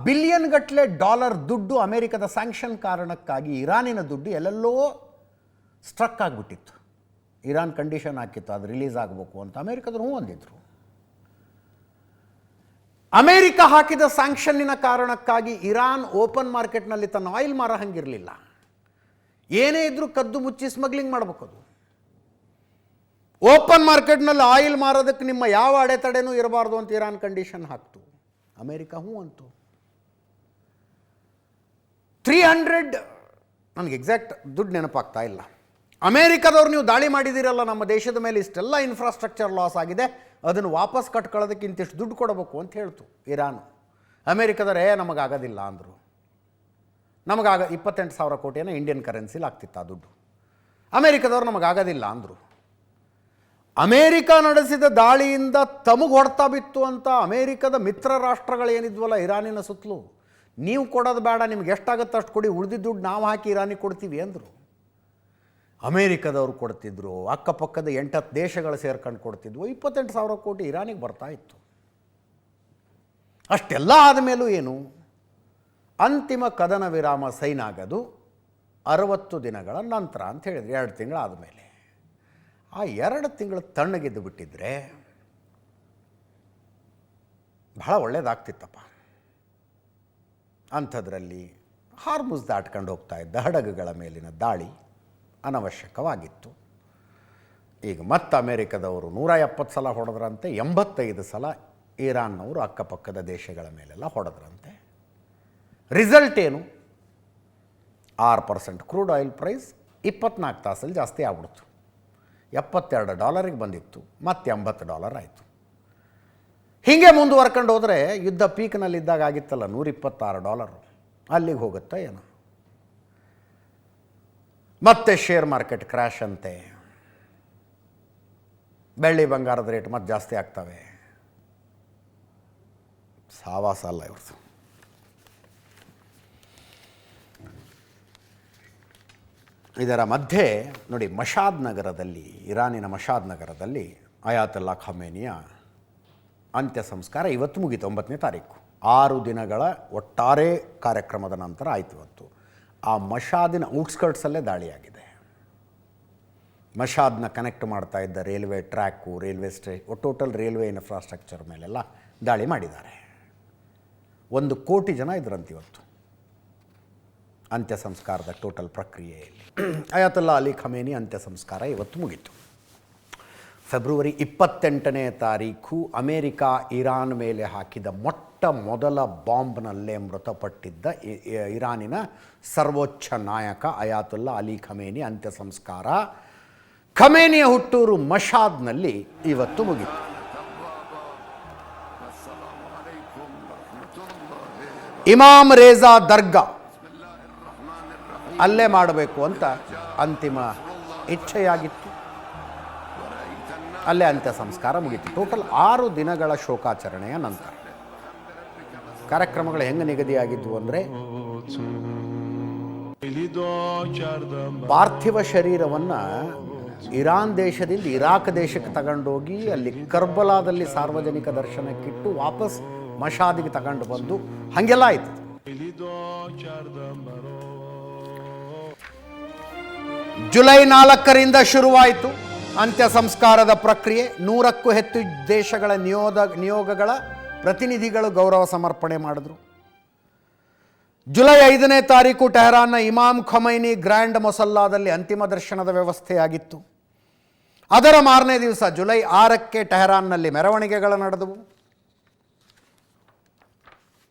ಬಿಲಿಯನ್ ಗಟ್ಟಲೆ ಡಾಲರ್ ದುಡ್ಡು ಅಮೇರಿಕದ ಸ್ಯಾಂಕ್ಷನ್ ಕಾರಣಕ್ಕಾಗಿ ಇರಾನಿನ ದುಡ್ಡು ಎಲ್ಲೆಲ್ಲೋ ಸ್ಟ್ರಕ್ ಆಗಿಬಿಟ್ಟಿತ್ತು. ಇರಾನ್ ಕಂಡೀಷನ್ ಹಾಕಿತ್ತು ಅದು ರಿಲೀಸ್ ಆಗಬೇಕು ಅಂತ. ಅಮೇರಿಕದವರು ಹ್ಞೂ ಅಂದಿದ್ರು. ಅಮೇರಿಕ ಹಾಕಿದ ಸ್ಯಾಂಕ್ಷನ್ನಿನ ಕಾರಣಕ್ಕಾಗಿ ಇರಾನ್ ಓಪನ್ ಮಾರ್ಕೆಟ್ನಲ್ಲಿ ತನ್ನ ಆಯಿಲ್ ಮಾರ ಹಂಗಿರಲಿಲ್ಲ. ಏನೇ ಇದ್ರೂ ಕದ್ದು ಮುಚ್ಚಿ ಸ್ಮಗ್ಲಿಂಗ್ ಮಾಡಬೇಕು. ಅದು ಓಪನ್ ಮಾರ್ಕೆಟ್ನಲ್ಲಿ ಆಯಿಲ್ ಮಾರೋದಕ್ಕೆ ನಿಮ್ಮ ಯಾವ ಅಡೆತಡೆನೂ ಇರಬಾರ್ದು ಅಂತ ಇರಾನ್ ಕಂಡೀಷನ್ ಹಾಕ್ತು. ಅಮೇರಿಕ ಹ್ಞೂ ಅಂತು. 300 ನನಗೆ ಎಕ್ಸಾಕ್ಟ್ ದುಡ್ಡು ನೆನಪಾಗ್ತಾ ಇಲ್ಲ. ಅಮೇರಿಕದವ್ರು ನೀವು ದಾಳಿ ಮಾಡಿದ್ದೀರಲ್ಲ ನಮ್ಮ ದೇಶದ ಮೇಲೆ, ಇಷ್ಟೆಲ್ಲ ಇನ್ಫ್ರಾಸ್ಟ್ರಕ್ಚರ್ ಲಾಸ್ ಆಗಿದೆ, ಅದನ್ನು ವಾಪಸ್ ಕಟ್ಕೊಳ್ಳೋದಕ್ಕೆ ಇಂತಿಷ್ಟು ದುಡ್ಡು ಕೊಡಬೇಕು ಅಂತ ಹೇಳ್ತು ಇರಾನು. ಅಮೇರಿಕದವರೇ ನಮಗಾಗೋದಿಲ್ಲ ಅಂದರು. 28,000 ಕೋಟಿಯನ್ನು ಇಂಡಿಯನ್ ಕರೆನ್ಸಿಲಿ ಆಗ್ತಿತ್ತು ಆ ದುಡ್ಡು. ಅಮೇರಿಕದವ್ರು ನಮಗಾಗೋದಿಲ್ಲ ಅಂದರು. ಅಮೇರಿಕ ನಡೆಸಿದ ದಾಳಿಯಿಂದ ತಮಗೆ ಹೊಡ್ತಾ ಬಿತ್ತು ಅಂತ ಅಮೇರಿಕದ ಮಿತ್ರ ರಾಷ್ಟ್ರಗಳೇನಿದ್ವಲ್ಲ ಇರಾನಿನ ಸುತ್ತಲೂ, ನೀವು ಕೊಡೋದು ಬೇಡ, ನಿಮ್ಗೆ ಎಷ್ಟಾಗುತ್ತೆ ಅಷ್ಟು ಕೊಡಿ, ಉಳಿದಿದ್ದ ದುಡ್ಡು ನಾವು ಹಾಕಿ ಇರಾನಿಗೆ ಕೊಡ್ತೀವಿ ಅಂದರು. ಅಮೇರಿಕದವರು ಕೊಡ್ತಿದ್ರು, ಅಕ್ಕಪಕ್ಕದ 8-10 ದೇಶಗಳು ಸೇರ್ಕೊಂಡು ಕೊಡ್ತಿದ್ವು. 28,000 ಕೋಟಿ ಇರಾನಿಗೆ ಬರ್ತಾ ಇತ್ತು. ಅಷ್ಟೆಲ್ಲ ಆದಮೇಲೂ ಏನು, ಅಂತಿಮ ಕದನ ವಿರಾಮ ಸೈನ್ ಆಗೋದು 60 ದಿನಗಳ ನಂತರ ಅಂತ ಹೇಳಿದ್ರು. 2 ತಿಂಗಳು ಆದಮೇಲೆ. ಆ 2 ತಿಂಗಳು ತಣ್ಣಗೆದ್ದು ಬಿಟ್ಟಿದ್ರೆ ಬಹಳ ಒಳ್ಳೆಯದಾಗ್ತಿತ್ತಪ್ಪ. ಅಂಥದ್ರಲ್ಲಿ ಹಾರ್ಮುಜ್ ದಾಟ್ಕೊಂಡು ಹೋಗ್ತಾ ಇದ್ದ ಹಡಗುಗಳ ಮೇಲಿನ ದಾಳಿ ಅನವಶ್ಯಕವಾಗಿತ್ತು. ಈಗ ಮತ್ತೆ ಅಮೇರಿಕದವರು 170 ಸಲ ಹೊಡೆದ್ರಂತೆ, 85 ಸಲ ಇರಾನ್ನವರು ಅಕ್ಕಪಕ್ಕದ ದೇಶಗಳ ಮೇಲೆಲ್ಲ ಹೊಡೆದ್ರಂತೆ. ರಿಸಲ್ಟ್ ಏನು? 6% ಕ್ರೂಡ್ ಆಯಿಲ್ ಪ್ರೈಸ್ 24 ತಾಸಲ್ಲಿ ಜಾಸ್ತಿ ಆಗ್ಬಿಡ್ತು. $72 ಬಂದಿತ್ತು, ಮತ್ತೆ $80 ಆಯಿತು. ಹೀಗೆ ಮುಂದುವರ್ಕೊಂಡು ಹೋದರೆ ಯುದ್ಧ ಪೀಕ್ನಲ್ಲಿದ್ದಾಗ ಆಗಿತ್ತಲ್ಲ $126, ಅಲ್ಲಿಗೆ ಹೋಗುತ್ತಾ ಏನೋ. ಮತ್ತೆ ಶೇರ್ ಮಾರ್ಕೆಟ್ ಕ್ರ್ಯಾಶ್ ಅಂತೆ, ಬೆಳ್ಳಿ ಬಂಗಾರದ ರೇಟ್ ಮತ್ತೆ ಜಾಸ್ತಿ ಆಗ್ತವೆ. ಸಾವಾಸ ಅಲ್ಲ ಇವ್ರದ್ದು. ಇದರ ಮಧ್ಯೆ ನೋಡಿ, ಮಶಾದ್ ನಗರದಲ್ಲಿ, ಇರಾನಿನ ಮಶಾದ್ ನಗರದಲ್ಲಿ ಅಯಾತುಲ್ಲಾ ಖಮೇನಿಯ ಅಂತ್ಯ ಸಂಸ್ಕಾರ ಇವತ್ತು ಮುಗೀತು. 9ನೇ ತಾರೀಕು. 6 ದಿನಗಳ ಒಟ್ಟಾರೆ ಕಾರ್ಯಕ್ರಮದ ನಂತರ ಆಯಿತು ಇವತ್ತು. ಆ ಮಶಾದಿನ ಔಟ್ಸ್ಕರ್ಟ್ಸಲ್ಲೇ ದಾಳಿಯಾಗಿದೆ. ಮಶಾದ್ನ ಕನೆಕ್ಟ್ ಮಾಡ್ತಾ ಇದ್ದ railway track, railway total railway infrastructure ಮೇಲೆಲ್ಲ ದಾಳಿ ಮಾಡಿದ್ದಾರೆ. 1 ಕೋಟಿ ಜನ ಇದ್ರಂತೆ ಇವತ್ತು ಅಂತ್ಯ ಸಂಸ್ಕಾರದ ಟೋಟಲ್ ಪ್ರಕ್ರಿಯೆಯಲ್ಲಿ. ಅಯಾತುಲ್ಲಾ ಅಲಿ ಖಮೇನಿ ಅಂತ್ಯ ಸಂಸ್ಕಾರ ಇವತ್ತು ಮುಗೀತು. ಫೆಬ್ರವರಿ 28ನೇ ತಾರೀಕು ಅಮೇರಿಕಾ ಇರಾನ್ ಮೇಲೆ ಹಾಕಿದ ಮೊಟ್ಟ ಮೊದಲ ಬಾಂಬ್ನಲ್ಲೇ ಮೃತಪಟ್ಟಿದ್ದ ಇರಾನಿನ ಸರ್ವೋಚ್ಚ ನಾಯಕ ಅಯಾತುಲ್ಲಾ ಅಲಿ ಖಮೇನಿ ಅಂತ್ಯ ಸಂಸ್ಕಾರ ಖಮೇನಿಯ ಹುಟ್ಟೂರು ಮಷಾದ್ನಲ್ಲಿ ಇವತ್ತು ಮುಗಿತು. ಇಮಾಮ್ ರೇಜಾ ದರ್ಗಾ ಅಲ್ಲೇ ಮಾಡಬೇಕು ಅಂತ ಅಂತಿಮ ಇಚ್ಛೆಯಾಗಿತ್ತು. ಅಲ್ಲೇ ಅಂತ್ಯ ಸಂಸ್ಕಾರ ಮುಗಿತು. ಟೋಟಲ್ 6 ದಿನಗಳ ಶೋಕಾಚರಣೆಯ ನಂತರ ಕಾರ್ಯಕ್ರಮಗಳು ಹೆಂಗೆ ನಿಗದಿಯಾಗಿದ್ವು ಅಂದರೆ, ಪಾರ್ಥಿವ ಶರೀರವನ್ನು ಇರಾನ್ ದೇಶದಿಂದ ಇರಾಕ್ ದೇಶಕ್ಕೆ ತಗೊಂಡೋಗಿ ಅಲ್ಲಿ ಕರ್ಬಲಾದಲ್ಲಿ ಸಾರ್ವಜನಿಕ ದರ್ಶನಕ್ಕಿಟ್ಟು ವಾಪಸ್ ಮಷಾದಿಗೆ ತಗೊಂಡು ಬಂದು ಹಾಗೆಲ್ಲ ಆಯಿತು. ಜುಲೈ 4ರಿಂದ ಶುರುವಾಯಿತು ಅಂತ್ಯ ಸಂಸ್ಕಾರದ ಪ್ರಕ್ರಿಯೆ. 100ಕ್ಕೂ ಹೆಚ್ಚು ದೇಶಗಳ ನಿಯೋಗಗಳ ಪ್ರತಿನಿಧಿಗಳು ಗೌರವ ಸಮರ್ಪಣೆ ಮಾಡಿದ್ರು. ಜುಲೈ 5ನೇ ತಾರೀಕು ಟೆಹರಾನ್ನ ಇಮಾಮ್ ಖಮೈನಿ ಗ್ರ್ಯಾಂಡ್ ಮೊಸಲ್ಲಾದಲ್ಲಿ ಅಂತಿಮ ದರ್ಶನದ ವ್ಯವಸ್ಥೆಯಾಗಿತ್ತು. ಅದರ ಮಾರನೇ ದಿವಸ ಜುಲೈ 6ಕ್ಕೆ ಟೆಹರಾನ್ನಲ್ಲಿ ಮೆರವಣಿಗೆಗಳು ನಡೆದವು.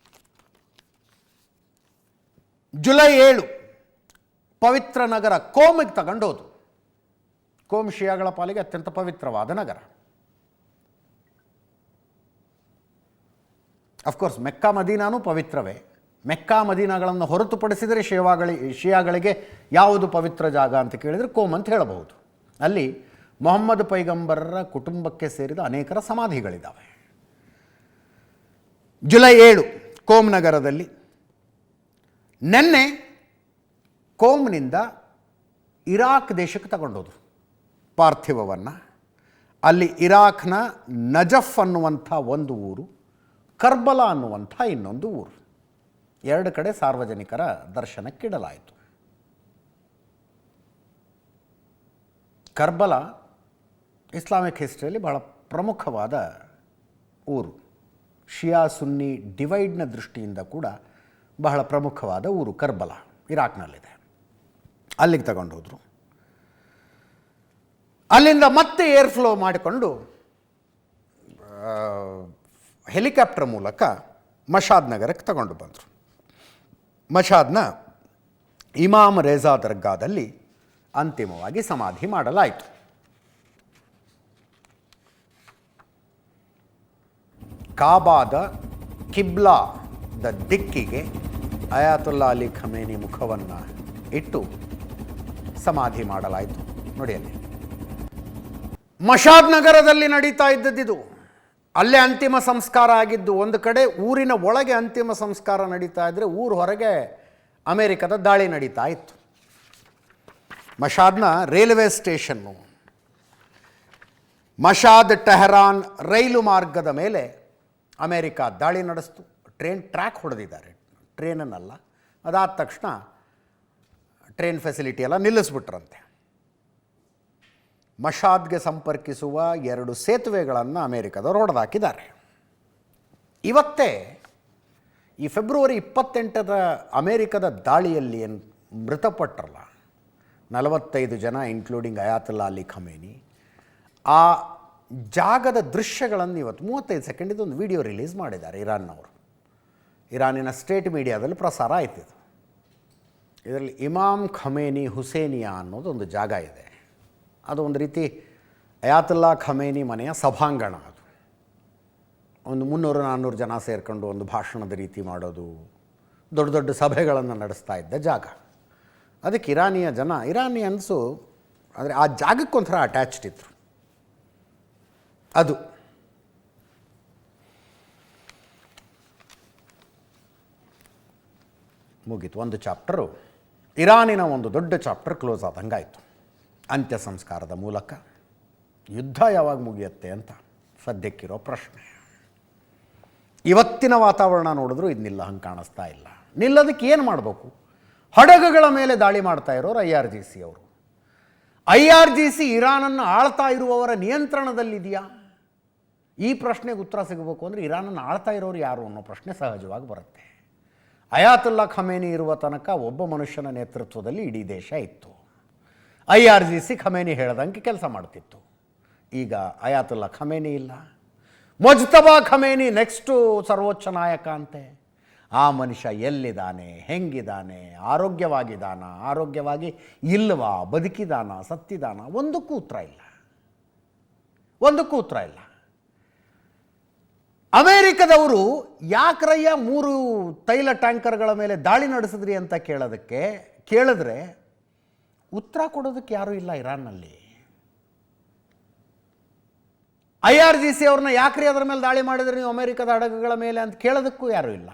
ಜುಲೈ 7 ಪವಿತ್ರ ನಗರ ಕೋಮಿಗೆ ತಗೊಂಡೋದು. ಕೋಮ್ ಶಿಯಾಗಳ ಪಾಲಿಗೆ ಅತ್ಯಂತ ಪವಿತ್ರವಾದ ನಗರ. ಅಫ್ಕೋರ್ಸ್ ಮೆಕ್ಕಾ ಮದೀನಾನೂ ಪವಿತ್ರವೇ. ಮೆಕ್ಕಾ ಮದೀನಾಗಳನ್ನು ಹೊರತುಪಡಿಸಿದರೆ ಶಿಯಾಗಳಿಗೆ ಯಾವುದು ಪವಿತ್ರ ಜಾಗ ಅಂತ ಕೇಳಿದರೆ ಕೋಮ್ ಅಂತ ಹೇಳಬಹುದು. ಅಲ್ಲಿ ಮೊಹಮ್ಮದ್ ಪೈಗಂಬರರ ಕುಟುಂಬಕ್ಕೆ ಸೇರಿದ ಅನೇಕರ ಸಮಾಧಿಗಳಿದ್ದಾವೆ. ಜುಲೈ 7 ಕೋಮ್ ನಗರದಲ್ಲಿ. ನಿನ್ನೆ ಕೋಮ್ನಿಂದ ಇರಾಕ್ ದೇಶಕ್ಕೆ ತಗೊಂಡೋದು ಪಾರ್ಥಿವವನ್ನು. ಅಲ್ಲಿ ಇರಾಕ್ನ ನಜಫ್ ಅನ್ನುವಂಥ ಒಂದು ಊರು, ಕರ್ಬಲಾ ಅನ್ನುವಂಥ ಇನ್ನೊಂದು ಊರು, 2 ಕಡೆ ಸಾರ್ವಜನಿಕರ ದರ್ಶನಕ್ಕಿಡಲಾಯಿತು. ಕರ್ಬಲಾ ಇಸ್ಲಾಮಿಕ್ ಹಿಸ್ಟ್ರಿಯಲ್ಲಿ ಬಹಳ ಪ್ರಮುಖವಾದ ಊರು. ಶಿಯಾ ಸುನ್ನಿ ಡಿವೈಡ್ನ ದೃಷ್ಟಿಯಿಂದ ಕೂಡ ಬಹಳ ಪ್ರಮುಖವಾದ ಊರು ಕರ್ಬಲಾ, ಇರಾಕ್ನಲ್ಲಿದೆ. ಅಲ್ಲಿಗೆ ತಗೊಂಡೋದ್ರು. ಅಲ್ಲಿಂದ ಮತ್ತೆ ಏರ್ ಫ್ಲೋ ಮಾಡಿಕೊಂಡು ಹೆಲಿಕಾಪ್ಟರ್ ಮೂಲಕ ಮಷಾದ್ ನಗರಕ್ಕೆ ತಗೊಂಡು ಬಂದರು. ಮಷಾದ್ನ ಇಮಾಮ್ ರೇಜಾ ದರ್ಗಾದಲ್ಲಿ ಅಂತಿಮವಾಗಿ ಸಮಾಧಿ ಮಾಡಲಾಯಿತು. ಕಾಬಾದ ಕಿಬ್ಲಾದ ದಿಕ್ಕಿಗೆ ಅಯಾತುಲ್ಲಾ ಅಲಿ ಖಮೇನಿ ಮುಖವನ್ನು ಇಟ್ಟು ಸಮಾಧಿ ಮಾಡಲಾಯಿತು. ನೋಡಿ, ಅಲ್ಲಿ ಮಷಾದ್ ನಗರದಲ್ಲಿ ನಡೀತಾ ಇದ್ದದ್ದಿದು. ಅಲ್ಲೇ ಅಂತಿಮ ಸಂಸ್ಕಾರ ಆಗಿದ್ದು. ಒಂದು ಕಡೆ ಊರಿನ ಒಳಗೆ ಅಂತಿಮ ಸಂಸ್ಕಾರ ನಡೀತಾ ಇದ್ದರೆ, ಊರು ಹೊರಗೆ ಅಮೇರಿಕದ ದಾಳಿ ನಡೀತಾ ಇತ್ತು. ಮಷಾದ್ನ ರೈಲ್ವೆ ಸ್ಟೇಷನ್ನು, ಮಷಾದ್ ಟೆಹರಾನ್ ರೈಲು ಮಾರ್ಗದ ಮೇಲೆ ಅಮೇರಿಕ ದಾಳಿ ನಡೆಸ್ತು. ಟ್ರೈನ್ ಟ್ರ್ಯಾಕ್ ಹೊಡೆದಿದ್ದಾರೆ, ಟ್ರೈನನ್ನಲ್ಲ. ಅದಾದ ತಕ್ಷಣ ಟ್ರೈನ್ ಫೆಸಿಲಿಟಿ ಎಲ್ಲ ನಿಲ್ಲಿಸ್ಬಿಟ್ರಂತೆ. ಮಷಾದ್ಗೆ ಸಂಪರ್ಕಿಸುವ 2 ಸೇತುವೆಗಳನ್ನು ಅಮೇರಿಕದವರು ಹೊಡೆದಾಕಿದ್ದಾರೆ. ಇವತ್ತೇ ಈ ಫೆಬ್ರವರಿ 28ರ ಅಮೇರಿಕದ ದಾಳಿಯಲ್ಲಿ ಏನು ಮೃತಪಟ್ಟರಲ್ಲ 45 ಜನ, ಇನ್ಕ್ಲೂಡಿಂಗ್ ಅಯಾತುಲ್ಲಾ ಅಲಿ ಖಮೇನಿ, ಆ ಜಾಗದ ದೃಶ್ಯಗಳನ್ನು ಇವತ್ತು 35 ಸೆಕೆಂಡಿದ್ದು ಒಂದು ವಿಡಿಯೋ ರಿಲೀಸ್ ಮಾಡಿದ್ದಾರೆ ಇರಾನ್ನವರು. ಇರಾನಿನ ಸ್ಟೇಟ್ ಮೀಡಿಯಾದಲ್ಲಿ ಪ್ರಸಾರ ಆಯ್ತಿದ್ದು. ಇದರಲ್ಲಿ ಇಮಾಮ್ ಖಮೇನಿ ಹುಸೇನಿಯಾ ಅನ್ನೋದು ಒಂದು ಜಾಗ ಇದೆ. ಅದು ಒಂದು ರೀತಿ ಅಯಾತುಲ್ಲಾ ಖಮೇನಿ ಮನೆಯ ಸಭಾಂಗಣ. ಅದು ಒಂದು 300-400 ಜನ ಸೇರಿಕೊಂಡು ಒಂದು ಭಾಷಣದ ರೀತಿ ಮಾಡೋದು, ದೊಡ್ಡ ದೊಡ್ಡ ಸಭೆಗಳನ್ನು ನಡೆಸ್ತಾ ಇದ್ದ ಜಾಗ. ಅದಕ್ಕೆ ಇರಾನಿಯನ್ಸು ಅಂದರೆ ಆ ಜಾಗಕ್ಕೊಂಥರ ಅಟ್ಯಾಚ್ಡ್ ಇದ್ರು. ಅದು ಮುಗೀತು. ಒಂದು ಚಾಪ್ಟರು, ಇರಾನಿನ ಒಂದು ದೊಡ್ಡ ಚಾಪ್ಟರ್ ಕ್ಲೋಸ್ ಆದಂಗಾಯಿತು ಅಂತ್ಯ ಸಂಸ್ಕಾರದ ಮೂಲಕ. ಯುದ್ಧ ಯಾವಾಗ ಮುಗಿಯುತ್ತೆ ಅಂತ ಸದ್ಯಕ್ಕಿರೋ ಪ್ರಶ್ನೆ. ಇವತ್ತಿನ ವಾತಾವರಣ ನೋಡಿದ್ರು ಇದು ಹಂಗೆ ಕಾಣಿಸ್ತಾ ಇಲ್ಲ. ನಿಲ್ಲೋದಕ್ಕೆ ಏನು ಮಾಡಬೇಕು? ಹಡಗುಗಳ ಮೇಲೆ ದಾಳಿ ಮಾಡ್ತಾ ಇರೋರು IRGC ಅವರು. IRGC ಇರಾನನ್ನು ಆಳ್ತಾ ಇರುವವರ ನಿಯಂತ್ರಣದಲ್ಲಿದೆಯಾ? ಈ ಪ್ರಶ್ನೆಗೆ ಉತ್ತರ ಸಿಗಬೇಕು ಅಂದರೆ ಇರಾನನ್ನು ಆಳ್ತಾ ಇರೋರು ಯಾರು ಅನ್ನೋ ಪ್ರಶ್ನೆ ಸಹಜವಾಗಿ ಬರುತ್ತೆ. ಅಯಾತುಲ್ಲಾ ಖಮೇನಿ ಇರುವ ತನಕ ಒಬ್ಬ ಮನುಷ್ಯನ ನೇತೃತ್ವದಲ್ಲಿ ಇಡೀ ದೇಶ ಇತ್ತು. IRGC ಖಮೇನಿ ಹೇಳ್ದಂಗೆ ಕೆಲಸ ಮಾಡ್ತಿತ್ತು. ಈಗ ಅಯಾತುಲ್ಲಾ ಖಮೇನಿ ಇಲ್ಲ, ಮುಜ್ತಬಾ ಖಮೇನಿ ನೆಕ್ಸ್ಟು ಸರ್ವೋಚ್ಚ ನಾಯಕ ಅಂತೆ. ಆ ಮನುಷ್ಯ ಎಲ್ಲಿದ್ದಾನೆ, ಹೆಂಗಿದ್ದಾನೆ, ಆರೋಗ್ಯವಾಗಿದ್ದಾನ, ಆರೋಗ್ಯವಾಗಿ ಇಲ್ವಾ, ಬದುಕಿದಾನ, ಸತ್ತಿದಾನ, ಒಂದಕ್ಕೂ ಉತ್ತರ ಇಲ್ಲ, ಒಂದಕ್ಕೂ ಉತ್ತರ ಇಲ್ಲ. ಅಮೇರಿಕದವರು ಯಾಕ್ರಯ್ಯ 3 ತೈಲ ಟ್ಯಾಂಕರ್ಗಳ ಮೇಲೆ ದಾಳಿ ನಡೆಸಿದ್ರಿ ಅಂತ ಕೇಳಿದ್ರೆ ಉತ್ತರ ಕೊಡೋದಕ್ಕೆ ಯಾರೂ ಇಲ್ಲ ಇರಾನ್ನಲ್ಲಿ. IRGC ಅವ್ರನ್ನ ಯಾಕ್ರಿ ಅದರ ಮೇಲೆ ದಾಳಿ ಮಾಡಿದ್ರೆ ನೀವು ಅಮೇರಿಕದ ಹಡಗುಗಳ ಮೇಲೆ ಅಂತ ಕೇಳೋದಕ್ಕೂ ಯಾರೂ ಇಲ್ಲ.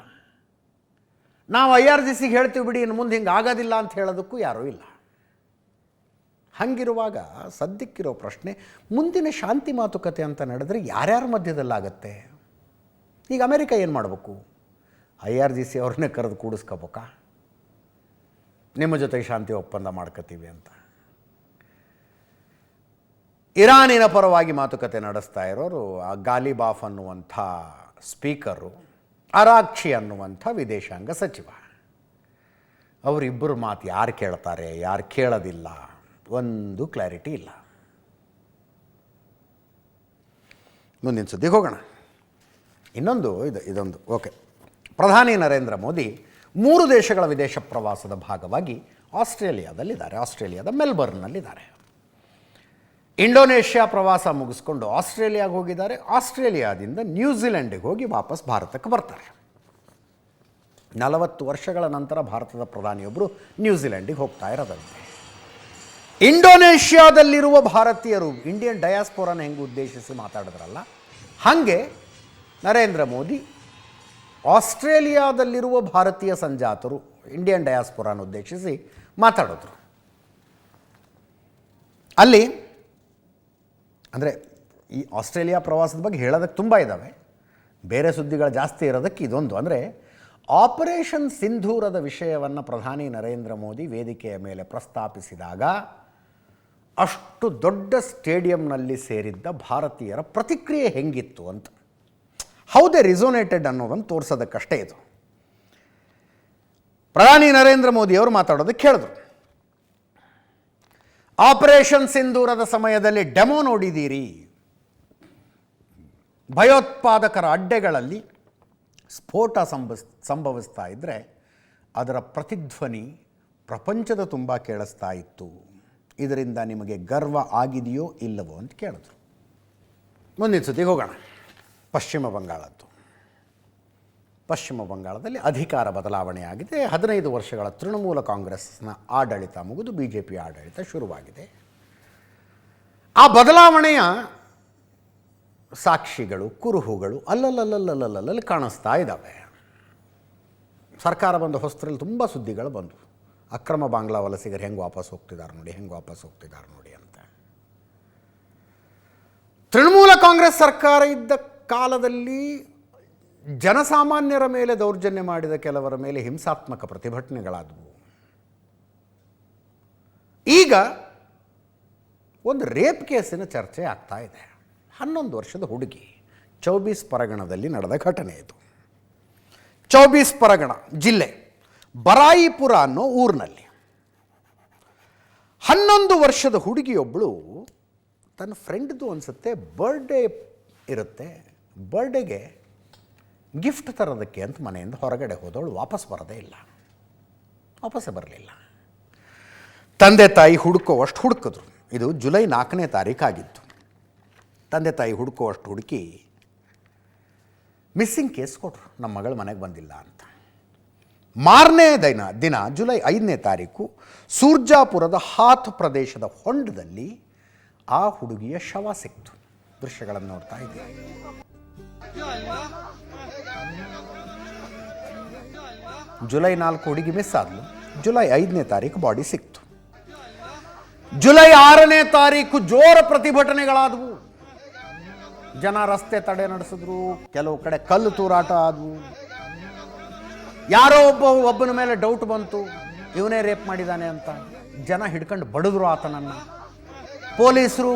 ನಾವು IRGCಗೆ ಹೇಳ್ತೀವಿ ಬಿಡಿ, ಇನ್ನು ಮುಂದೆ ಹಿಂಗೆ ಆಗೋದಿಲ್ಲ ಅಂತ ಹೇಳೋದಕ್ಕೂ ಯಾರೂ ಇಲ್ಲ. ಹಂಗಿರುವಾಗ ಸದ್ಯಕ್ಕಿರೋ ಪ್ರಶ್ನೆ, ಮುಂದಿನ ಶಾಂತಿ ಮಾತುಕತೆ ಅಂತ ನಡೆದ್ರೆ ಯಾರ್ಯಾರ ಮಧ್ಯದಲ್ಲಾಗತ್ತೆ? ಈಗ ಅಮೇರಿಕ ಏನು ಮಾಡಬೇಕು? IRGC ಅವ್ರನ್ನೇ ಕರೆದು ಕೂಡಿಸ್ಕೋಬೇಕಾ, ನಿಮ್ಮ ಜೊತೆ ಶಾಂತಿ ಒಪ್ಪಂದ ಮಾಡ್ಕೋತೀವಿ ಅಂತ? ಇರಾನಿನ ಪರವಾಗಿ ಮಾತುಕತೆ ನಡೆಸ್ತಾ ಇರೋರು ಆ ಗಾಲಿಬಾಫ್ ಅನ್ನುವಂಥ ಸ್ಪೀಕರು, ಅರಾಕ್ಷಿ ಅನ್ನುವಂಥ ವಿದೇಶಾಂಗ ಸಚಿವ, ಅವರಿಬ್ಬರು ಮಾತು ಯಾರು ಕೇಳ್ತಾರೆ, ಯಾರು ಕೇಳೋದಿಲ್ಲ, ಒಂದು ಕ್ಲಾರಿಟಿ ಇಲ್ಲ. ಮುಂದಿನ ಸುದ್ದಿಗೆ ಹೋಗೋಣ. ಇನ್ನೊಂದು ಇದೊಂದು ಓಕೆ. ಪ್ರಧಾನಿ ನರೇಂದ್ರ ಮೋದಿ 3 ದೇಶಗಳ ವಿದೇಶ ಪ್ರವಾಸದ ಭಾಗವಾಗಿ ಆಸ್ಟ್ರೇಲಿಯಾದಲ್ಲಿದ್ದಾರೆ. ಆಸ್ಟ್ರೇಲಿಯಾದ ಮೆಲ್ಬರ್ನ್ನಲ್ಲಿದ್ದಾರೆ. ಇಂಡೋನೇಷ್ಯಾ ಪ್ರವಾಸ ಮುಗಿಸ್ಕೊಂಡು ಆಸ್ಟ್ರೇಲಿಯಾಗೆ ಹೋಗಿದ್ದಾರೆ. ಆಸ್ಟ್ರೇಲಿಯಾದಿಂದ ನ್ಯೂಜಿಲೆಂಡಿಗೆ ಹೋಗಿ ವಾಪಸ್ ಭಾರತಕ್ಕೆ ಬರ್ತಾರೆ. 40 ವರ್ಷಗಳ ನಂತರ ಭಾರತದ ಪ್ರಧಾನಿಯೊಬ್ಬರು ನ್ಯೂಜಿಲೆಂಡಿಗೆ ಹೋಗ್ತಾ ಇರೋದಂತೆ. ಇಂಡೋನೇಷ್ಯಾದಲ್ಲಿರುವ ಭಾರತೀಯರು, ಇಂಡಿಯನ್ ಡಯಾಸ್ಪೋರಾನ ಹೆಂಗೆ ಉದ್ದೇಶಿಸಿ ಮಾತಾಡಿದ್ರಲ್ಲ, ಹಾಗೆ ನರೇಂದ್ರ ಮೋದಿ ಆಸ್ಟ್ರೇಲಿಯಾದಲ್ಲಿರುವ ಭಾರತೀಯ ಸಂಜಾತರು, ಇಂಡಿಯನ್ ಡಯಾಸ್ಪೋರಾನ ಉದ್ದೇಶಿಸಿ ಮಾತಾಡಿದ್ರು. ಅಲ್ಲಿ ಅಂದರೆ ಈ ಆಸ್ಟ್ರೇಲಿಯಾ ಪ್ರವಾಸದ ಬಗ್ಗೆ ಹೇಳೋದಕ್ಕೆ ತುಂಬ ಇದ್ದಾವೆ, ಬೇರೆ ಸುದ್ದಿಗಳು ಜಾಸ್ತಿ ಇರೋದಕ್ಕೆ ಇದೊಂದು. ಅಂದರೆ ಆಪರೇಷನ್ ಸಿಂಧೂರದ ವಿಷಯವನ್ನು ಪ್ರಧಾನಿ ನರೇಂದ್ರ ಮೋದಿ ವೇದಿಕೆಯ ಮೇಲೆ ಪ್ರಸ್ತಾಪಿಸಿದಾಗ ಅಷ್ಟು ದೊಡ್ಡ ಸ್ಟೇಡಿಯಂನಲ್ಲಿ ಸೇರಿದ್ದ ಭಾರತೀಯರ ಪ್ರತಿಕ್ರಿಯೆ ಹೆಂಗಿತ್ತು ಅಂತ, ಹೌ ದೇ ರಿಸೋನೇಟೆಡ್ ಅನ್ನೋದನ್ನು ತೋರಿಸೋದಕ್ಕಷ್ಟೇ ಇದು. ಪ್ರಧಾನಿ ನರೇಂದ್ರ ಮೋದಿಯವರು ಮಾತಾಡೋದಕ್ಕೆ ಹೇಳಿದ್ರು. ಆಪರೇಷನ್ ಸಿಂಧೂರದ ಸಮಯದಲ್ಲಿ ಡೆಮೋ ನೋಡಿದ್ದೀರಿ, ಭಯೋತ್ಪಾದಕರ ಅಡ್ಡೆಗಳಲ್ಲಿ ಸ್ಫೋಟ ಸಂಭವಿಸ್ತಾ ಇದ್ದರೆ ಅದರ ಪ್ರತಿಧ್ವನಿ ಪ್ರಪಂಚದ ತುಂಬ ಕೇಳಿಸ್ತಾ ಇತ್ತು. ಇದರಿಂದ ನಿಮಗೆ ಗರ್ವ ಆಗಿದೆಯೋ ಇಲ್ಲವೋ ಅಂತ ಕೇಳಿದ್ರು. ಮುಂದಿನ ಸುದ್ದಿಗೆ ಹೋಗೋಣ. ಪಶ್ಚಿಮ ಬಂಗಾಳದ್ದು. ಪಶ್ಚಿಮ ಬಂಗಾಳದಲ್ಲಿ ಅಧಿಕಾರ ಬದಲಾವಣೆಯಾಗಿದೆ. 15 ವರ್ಷಗಳ ತೃಣಮೂಲ ಕಾಂಗ್ರೆಸ್ನ ಆಡಳಿತ ಮುಗಿದು BJP ಆಡಳಿತ ಶುರುವಾಗಿದೆ. ಆ ಬದಲಾವಣೆಯ ಸಾಕ್ಷಿಗಳು, ಕುರುಹುಗಳು ಅಲ್ಲಲ್ಲಿ ಕಾಣಿಸ್ತಾ ಇದ್ದಾವೆ. ಸರ್ಕಾರ ಬಂದ ಹೊಸರಲ್ಲಿ ತುಂಬ ಸುದ್ದಿಗಳು ಬಂದು, ಅಕ್ರಮ ಬಾಂಗ್ಲಾ ವಲಸಿಗರು ಹೆಂಗೆ ವಾಪಸ್ ಹೋಗ್ತಿದ್ದಾರೆ ನೋಡಿ ಅಂತ. ತೃಣಮೂಲ ಕಾಂಗ್ರೆಸ್ ಸರ್ಕಾರ ಇದ್ದ ಕಾಲದಲ್ಲಿ ಜನಸಾಮಾನ್ಯರ ಮೇಲೆ ದೌರ್ಜನ್ಯ ಮಾಡಿದ ಕೆಲವರ ಮೇಲೆ ಹಿಂಸಾತ್ಮಕ ಪ್ರತಿಭಟನೆಗಳಾದವು. ಈಗ ಒಂದು ರೇಪ್ ಕೇಸಿನ ಚರ್ಚೆ ಆಗ್ತಾ ಇದೆ. 11 ವರ್ಷದ ಹುಡುಗಿ, 24 ಪರಗಣದಲ್ಲಿ ನಡೆದ ಘಟನೆ ಇದು. 24 ಪರಗಣ ಜಿಲ್ಲೆ ಬರಾಯಿಪುರ ಅನ್ನೋ ಊರಿನಲ್ಲಿ 11 ವರ್ಷದ ಹುಡುಗಿಯೊಬ್ಬಳು ತನ್ನ ಫ್ರೆಂಡ್ದು ಅನಿಸುತ್ತೆ ಬರ್ಡೇ ಇರುತ್ತೆ, ಬರ್ಡೇಗೆ ಗಿಫ್ಟ್ ತರೋದಕ್ಕೆ ಅಂತ ಮನೆಯಿಂದ ಹೊರಗಡೆ ಹೋದವಳು ವಾಪಸ್ ವಾಪಸ್ಸೇ ಬರಲಿಲ್ಲ. ತಂದೆ ತಾಯಿ ಹುಡುಕೋವಷ್ಟು ಹುಡುಕಿದ್ರು. ಇದು ಜುಲೈ 4ನೇ ತಾರೀಕಾಗಿತ್ತು. ತಂದೆ ತಾಯಿ ಹುಡುಕೋವಷ್ಟು ಹುಡುಕಿ ಮಿಸ್ಸಿಂಗ್ ಕೇಸ್ ಕೊಟ್ಟರು, ನಮ್ಮ ಮಗಳು ಮನೆಗೆ ಬಂದಿಲ್ಲ ಅಂತ. ಮಾರನೇ ದಿನ ಜುಲೈ 5ನೇ ತಾರೀಕು ಸೂರ್ಜಾಪುರದ ಹಾತ್ ಪ್ರದೇಶದ ಹೊಂಡದಲ್ಲಿ ಆ ಹುಡುಗಿಯ ಶವ ಸಿಕ್ತು. ದೃಶ್ಯಗಳನ್ನು ನೋಡ್ತಾ ಇದ್ದೀವಿ. ಜುಲೈ 4 ಹುಡುಗಿ ಮಿಸ್ ಆದ್ಲು. ಜುಲೈ 5ನೇ ತಾರೀಕು ಬಾಡಿ ಸಿಕ್ತು. ಜುಲೈ 6ನೇ ತಾರೀಕು ಜೋರ ಪ್ರತಿಭಟನೆಗಳಾದವು. ಜನ ರಸ್ತೆ ತಡೆ ನಡೆಸಿದ್ರು, ಕೆಲವು ಕಡೆ ಕಲ್ಲು ತೂರಾಟ ಆದವು. ಯಾರೋ ಒಬ್ಬನ ಮೇಲೆ ಡೌಟ್ ಬಂತು, ಇವನೇ ರೇಪ್ ಮಾಡಿದ್ದಾನೆ ಅಂತ. ಜನ ಹಿಡ್ಕೊಂಡು ಬಡಿದ್ರು ಆತನನ್ನು. ಪೊಲೀಸರು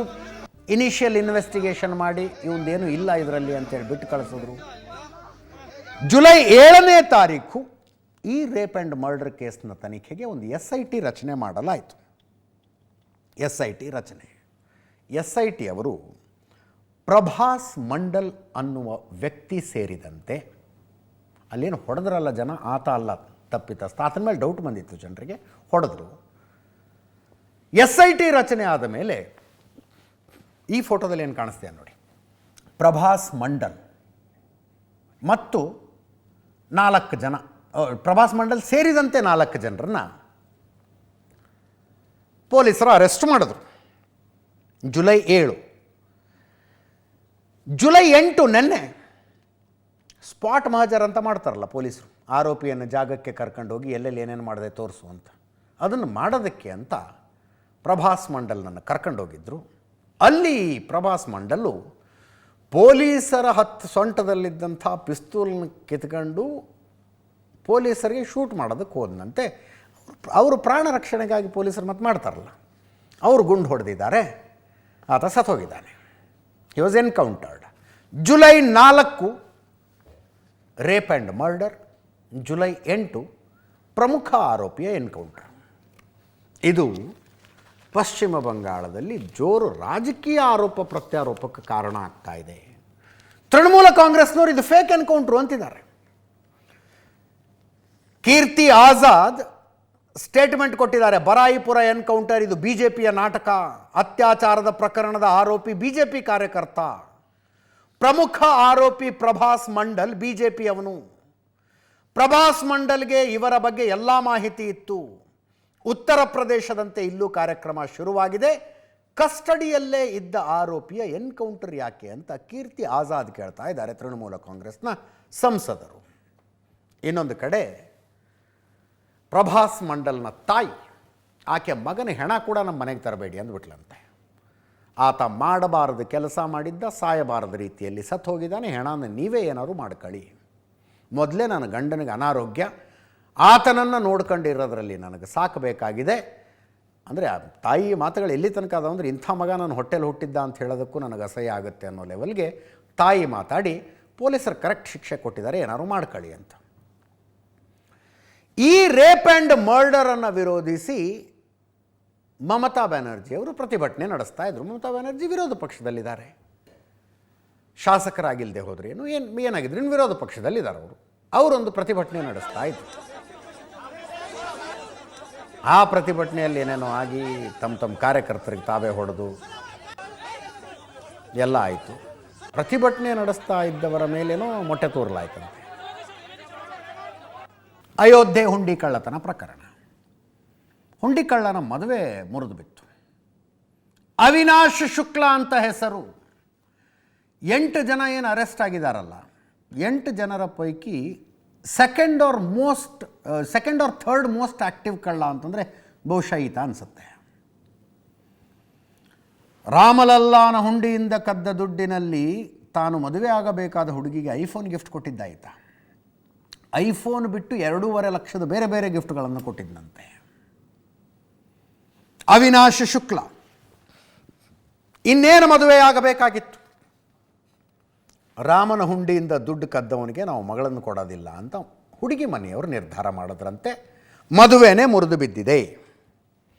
ಇನಿಷಿಯಲ್ ಇನ್ವೆಸ್ಟಿಗೇಷನ್ ಮಾಡಿ ಇವಂದೇನು ಇಲ್ಲ ಇದರಲ್ಲಿ ಅಂತೇಳಿ ಬಿಟ್ಟು ಕಳಿಸಿದ್ರು. ಜುಲೈ 7ನೇ ತಾರೀಕು ಈ ರೇಪ್ ಆ್ಯಂಡ್ ಮರ್ಡರ್ ಕೇಸ್ನ ತನಿಖೆಗೆ ಒಂದು SIT ರಚನೆ ಮಾಡಲಾಯಿತು. SIT ರಚನೆ. SIT ಅವರು ಪ್ರಭಾಸ್ ಮಂಡಲ್ ಅನ್ನುವ ವ್ಯಕ್ತಿ ಸೇರಿದಂತೆ, ಅಲ್ಲೇನು ಹೊಡೆದ್ರಲ್ಲ ಜನ, ಆತ ಅಲ್ಲ ತಪ್ಪಿತಸ್ಥ, ಆತನ ಮೇಲೆ ಡೌಟ್ ಬಂದಿತ್ತು ಜನರಿಗೆ, ಹೊಡೆದ್ರು. SIT ರಚನೆ ಆದ ಮೇಲೆ ಈ ಫೋಟೋದಲ್ಲಿ ಏನು ಕಾಣಿಸ್ತೀಯ ನೋಡಿ, ಪ್ರಭಾಸ್ ಮಂಡಲ್ ಮತ್ತು 4 ಜನ, ಪ್ರಭಾಸ್ ಮಂಡಲ್ ಸೇರಿದಂತೆ 4 ಜನರನ್ನು ಪೊಲೀಸರು ಅರೆಸ್ಟ್ ಮಾಡಿದ್ರು. ಜುಲೈ 7. ಜುಲೈ 8 ನೆನ್ನೆ ಸ್ಪಾಟ್ ಮಹಜರ್ ಅಂತ ಮಾಡ್ತಾರಲ್ಲ ಪೊಲೀಸರು, ಆರೋಪಿಯನ್ನು ಜಾಗಕ್ಕೆ ಕರ್ಕೊಂಡು ಹೋಗಿ ಎಲ್ಲೆಲ್ಲಿ ಏನೇನು ಮಾಡಿದೆ ತೋರಿಸು ಅಂತ. ಅದನ್ನು ಮಾಡೋದಕ್ಕೆ ಅಂತ ಪ್ರಭಾಸ್ ಮಂಡಲ್ನನ್ನು ಕರ್ಕೊಂಡೋಗಿದ್ದರು. ಅಲ್ಲಿ ಪ್ರಭಾಸ್ ಮಂಡಲ್ಲು ಪೊಲೀಸರ ಸೊಂಟದಲ್ಲಿದ್ದಂಥ ಪಿಸ್ತೂಲ್ನ ಕಿತ್ಕೊಂಡು ಪೊಲೀಸರಿಗೆ ಶೂಟ್ ಮಾಡೋದಕ್ಕೆ ಹೋದಂತೆ. ಅವರು ಪ್ರಾಣ ರಕ್ಷಣೆಗಾಗಿ ಪೊಲೀಸರು ಮತ್ತೆ ಮಾಡ್ತಾರಲ್ಲ, ಅವರು ಗುಂಡು ಹೊಡೆದಿದ್ದಾರೆ, ಆತ ಸತ್ತೋಗಿದ್ದಾನೆ. He was encountered. July 4 rape and murder, July 8 ಪ್ರಮುಖ ಆರೋಪಿಯ ಎನ್ಕೌಂಟರ್. ಇದು ಪಶ್ಚಿಮ ಬಂಗಾಳದಲ್ಲಿ ಜೋರು ರಾಜಕೀಯ ಆರೋಪ ಪ್ರತ್ಯಾರೋಪಕ್ಕೆ ಕಾರಣ ಆಗ್ತಾ ಇದೆ. ತೃಣಮೂಲ ಕಾಂಗ್ರೆಸ್ನವರು ಇದು ಫೇಕ್ ಎನ್ಕೌಂಟ್ರು ಅಂತಿದ್ದಾರೆ. ಕೀರ್ತಿ ಆಜಾದ್ ಸ್ಟೇಟ್ಮೆಂಟ್ ಕೊಟ್ಟಿದ್ದಾರೆ, ಬರಾಯಿಪುರ ಎನ್ಕೌಂಟರ್ ಇದು BJPಯ ನಾಟಕ, ಅತ್ಯಾಚಾರದ ಪ್ರಕರಣದ ಆರೋಪಿ BJP ಕಾರ್ಯಕರ್ತ, ಪ್ರಮುಖ ಆರೋಪಿ ಪ್ರಭಾಸ್ ಮಂಡಲ್ BJPಯವನು. ಪ್ರಭಾಸ್ ಮಂಡಲ್ಗೆ ಇವರ ಬಗ್ಗೆ ಎಲ್ಲ ಮಾಹಿತಿ ಇತ್ತು. ಉತ್ತರ ಪ್ರದೇಶದಂತೆ ಇಲ್ಲೂ ಕಾರ್ಯಕ್ರಮ ಶುರುವಾಗಿದೆ. ಕಸ್ಟಡಿಯಲ್ಲೇ ಇದ್ದ ಆರೋಪಿಯ ಎನ್ಕೌಂಟರ್ ಯಾಕೆ ಅಂತ ಕೀರ್ತಿ ಆಜಾದ್ ಕೇಳ್ತಾ ಇದ್ದಾರೆ ತೃಣಮೂಲ ಕಾಂಗ್ರೆಸ್ನ ಸಂಸದರು. ಇನ್ನೊಂದು ಕಡೆ ಪ್ರಭಾಸ್ ಮಂಡಲ್ನ ತಾಯಿ, ಆಕೆ ಮಗನ ಹೆಣ ಕೂಡ ನಮ್ಮ ಮನೆಗೆ ತರಬೇಡಿ ಅಂದ್ಬಿಟ್ಲಂತೆ. ಆತ ಮಾಡಬಾರದು ಕೆಲಸ ಮಾಡಿದ್ದ, ಸಾಯಬಾರದ ರೀತಿಯಲ್ಲಿ ಸತ್ತು ಹೋಗಿದ್ದಾನೆ, ಹೆಣನ ನೀವೇ ಏನಾದ್ರು ಮಾಡ್ಕೊಳ್ಳಿ, ಮೊದಲೇ ನನ್ನ ಗಂಡನಿಗೆ ಅನಾರೋಗ್ಯ, ಆತನನ್ನು ನೋಡ್ಕೊಂಡಿರೋದ್ರಲ್ಲಿ ನನಗೆ ಸಾಕಬೇಕಾಗಿದೆ. ಅಂದರೆ ಆ ತಾಯಿ ಮಾತುಗಳು ಎಲ್ಲಿ ತನಕ ಅದಾವ ಅಂದರೆ, ಇಂಥ ಮಗ ನಾನು ಹೊಟ್ಟೆಲಿ ಹುಟ್ಟಿದ್ದ ಅಂತ ಹೇಳೋದಕ್ಕೂ ನನಗೆ ಅಸಹ್ಯ ಆಗುತ್ತೆ ಅನ್ನೋ ಲೆವೆಲ್ಗೆ ತಾಯಿ ಮಾತಾಡಿ ಪೊಲೀಸರು ಕರೆಕ್ಟ್ ಶಿಕ್ಷೆ ಕೊಟ್ಟಿದ್ದಾರೆ, ಏನಾದ್ರು ಮಾಡ್ಕೊಳ್ಳಿ ಅಂತ. ಈ ರೇಪ್ ಆ್ಯಂಡ್ ಮರ್ಡರನ್ನು ವಿರೋಧಿಸಿ ಮಮತಾ ಬ್ಯಾನರ್ಜಿ ಅವರು ಪ್ರತಿಭಟನೆ ನಡೆಸ್ತಾ ಇದ್ರು. ಮಮತಾ ಬ್ಯಾನರ್ಜಿ ವಿರೋಧ ಪಕ್ಷದಲ್ಲಿದ್ದಾರೆ, ಶಾಸಕರಾಗಿಲ್ಲದೆ ಹೋದ್ರೆ ಏನಾಗಿದ್ರು ಇನ್ನು ವಿರೋಧ ಪಕ್ಷದಲ್ಲಿದ್ದಾರೆ. ಅವರೊಂದು ಪ್ರತಿಭಟನೆ ನಡೆಸ್ತಾ ಇದ್ರು. ಆ ಪ್ರತಿಭಟನೆಯಲ್ಲಿ ಏನೇನೋ ಆಗಿ ತಮ್ಮ ಕಾರ್ಯಕರ್ತರಿಗೆ ತಾವೇ ಹೊಡೆದು ಎಲ್ಲ ಆಯಿತು. ಪ್ರತಿಭಟನೆ ನಡೆಸ್ತಾ ಇದ್ದವರ ಮೇಲೇನೋ ಮೊಟ್ಟೆ ತೋರಲಾಯ್ತಂತೆ. ಅಯೋಧ್ಯೆ ಹುಂಡಿ ಕಳ್ಳತನ ಪ್ರಕರಣ. ಹುಂಡಿ ಕಳ್ಳನ ಮದುವೆ ಮುರಿದು ಬಿತ್ತು. ಅವಿನಾಶ್ ಶುಕ್ಲಾ ಅಂತ ಹೆಸರು. 8 ಜನ ಏನು ಅರೆಸ್ಟ್ ಆಗಿದ್ದಾರಲ್ಲ, 8 ಜನರ ಪೈಕಿ second R third most active ಕಳ್ಳ ಅಂತಂದರೆ ಬಹುಶಃ ಈತ ಅನಿಸುತ್ತೆ. ರಾಮಲಲ್ಲಾನ ಹುಂಡಿಯಿಂದ ಕದ್ದ ದುಡ್ಡಿನಲ್ಲಿ ತಾನು ಮದುವೆ ಆಗಬೇಕಾದ ಹುಡುಗಿಗೆ ಐಫೋನ್ ಗಿಫ್ಟ್ ಕೊಟ್ಟಿದ್ದ ಈತ. ಐಫೋನ್ ಬಿಟ್ಟು 2.5 ಲಕ್ಷದ ಬೇರೆ ಬೇರೆ ಗಿಫ್ಟ್ಗಳನ್ನು ಕೊಟ್ಟಿದ್ದಂತೆ. ಅವಿನಾಶ್ ಶುಕ್ಲಾ ಇನ್ನೇನು ಮದುವೆಯಾಗಬೇಕಾಗಿತ್ತು, ರಾಮನ ಹುಂಡಿಯಿಂದ ದುಡ್ಡು ಕದ್ದವನಿಗೆ ನಾವು ಮಗಳನ್ನು ಕೊಡೋದಿಲ್ಲ ಅಂತ ಹುಡುಗಿ ಮನೆಯವರು ನಿರ್ಧಾರ ಮಾಡಿದ್ರಂತೆ. ಮದುವೆನೇ ಮುರಿದು ಬಿದ್ದಿದೆ.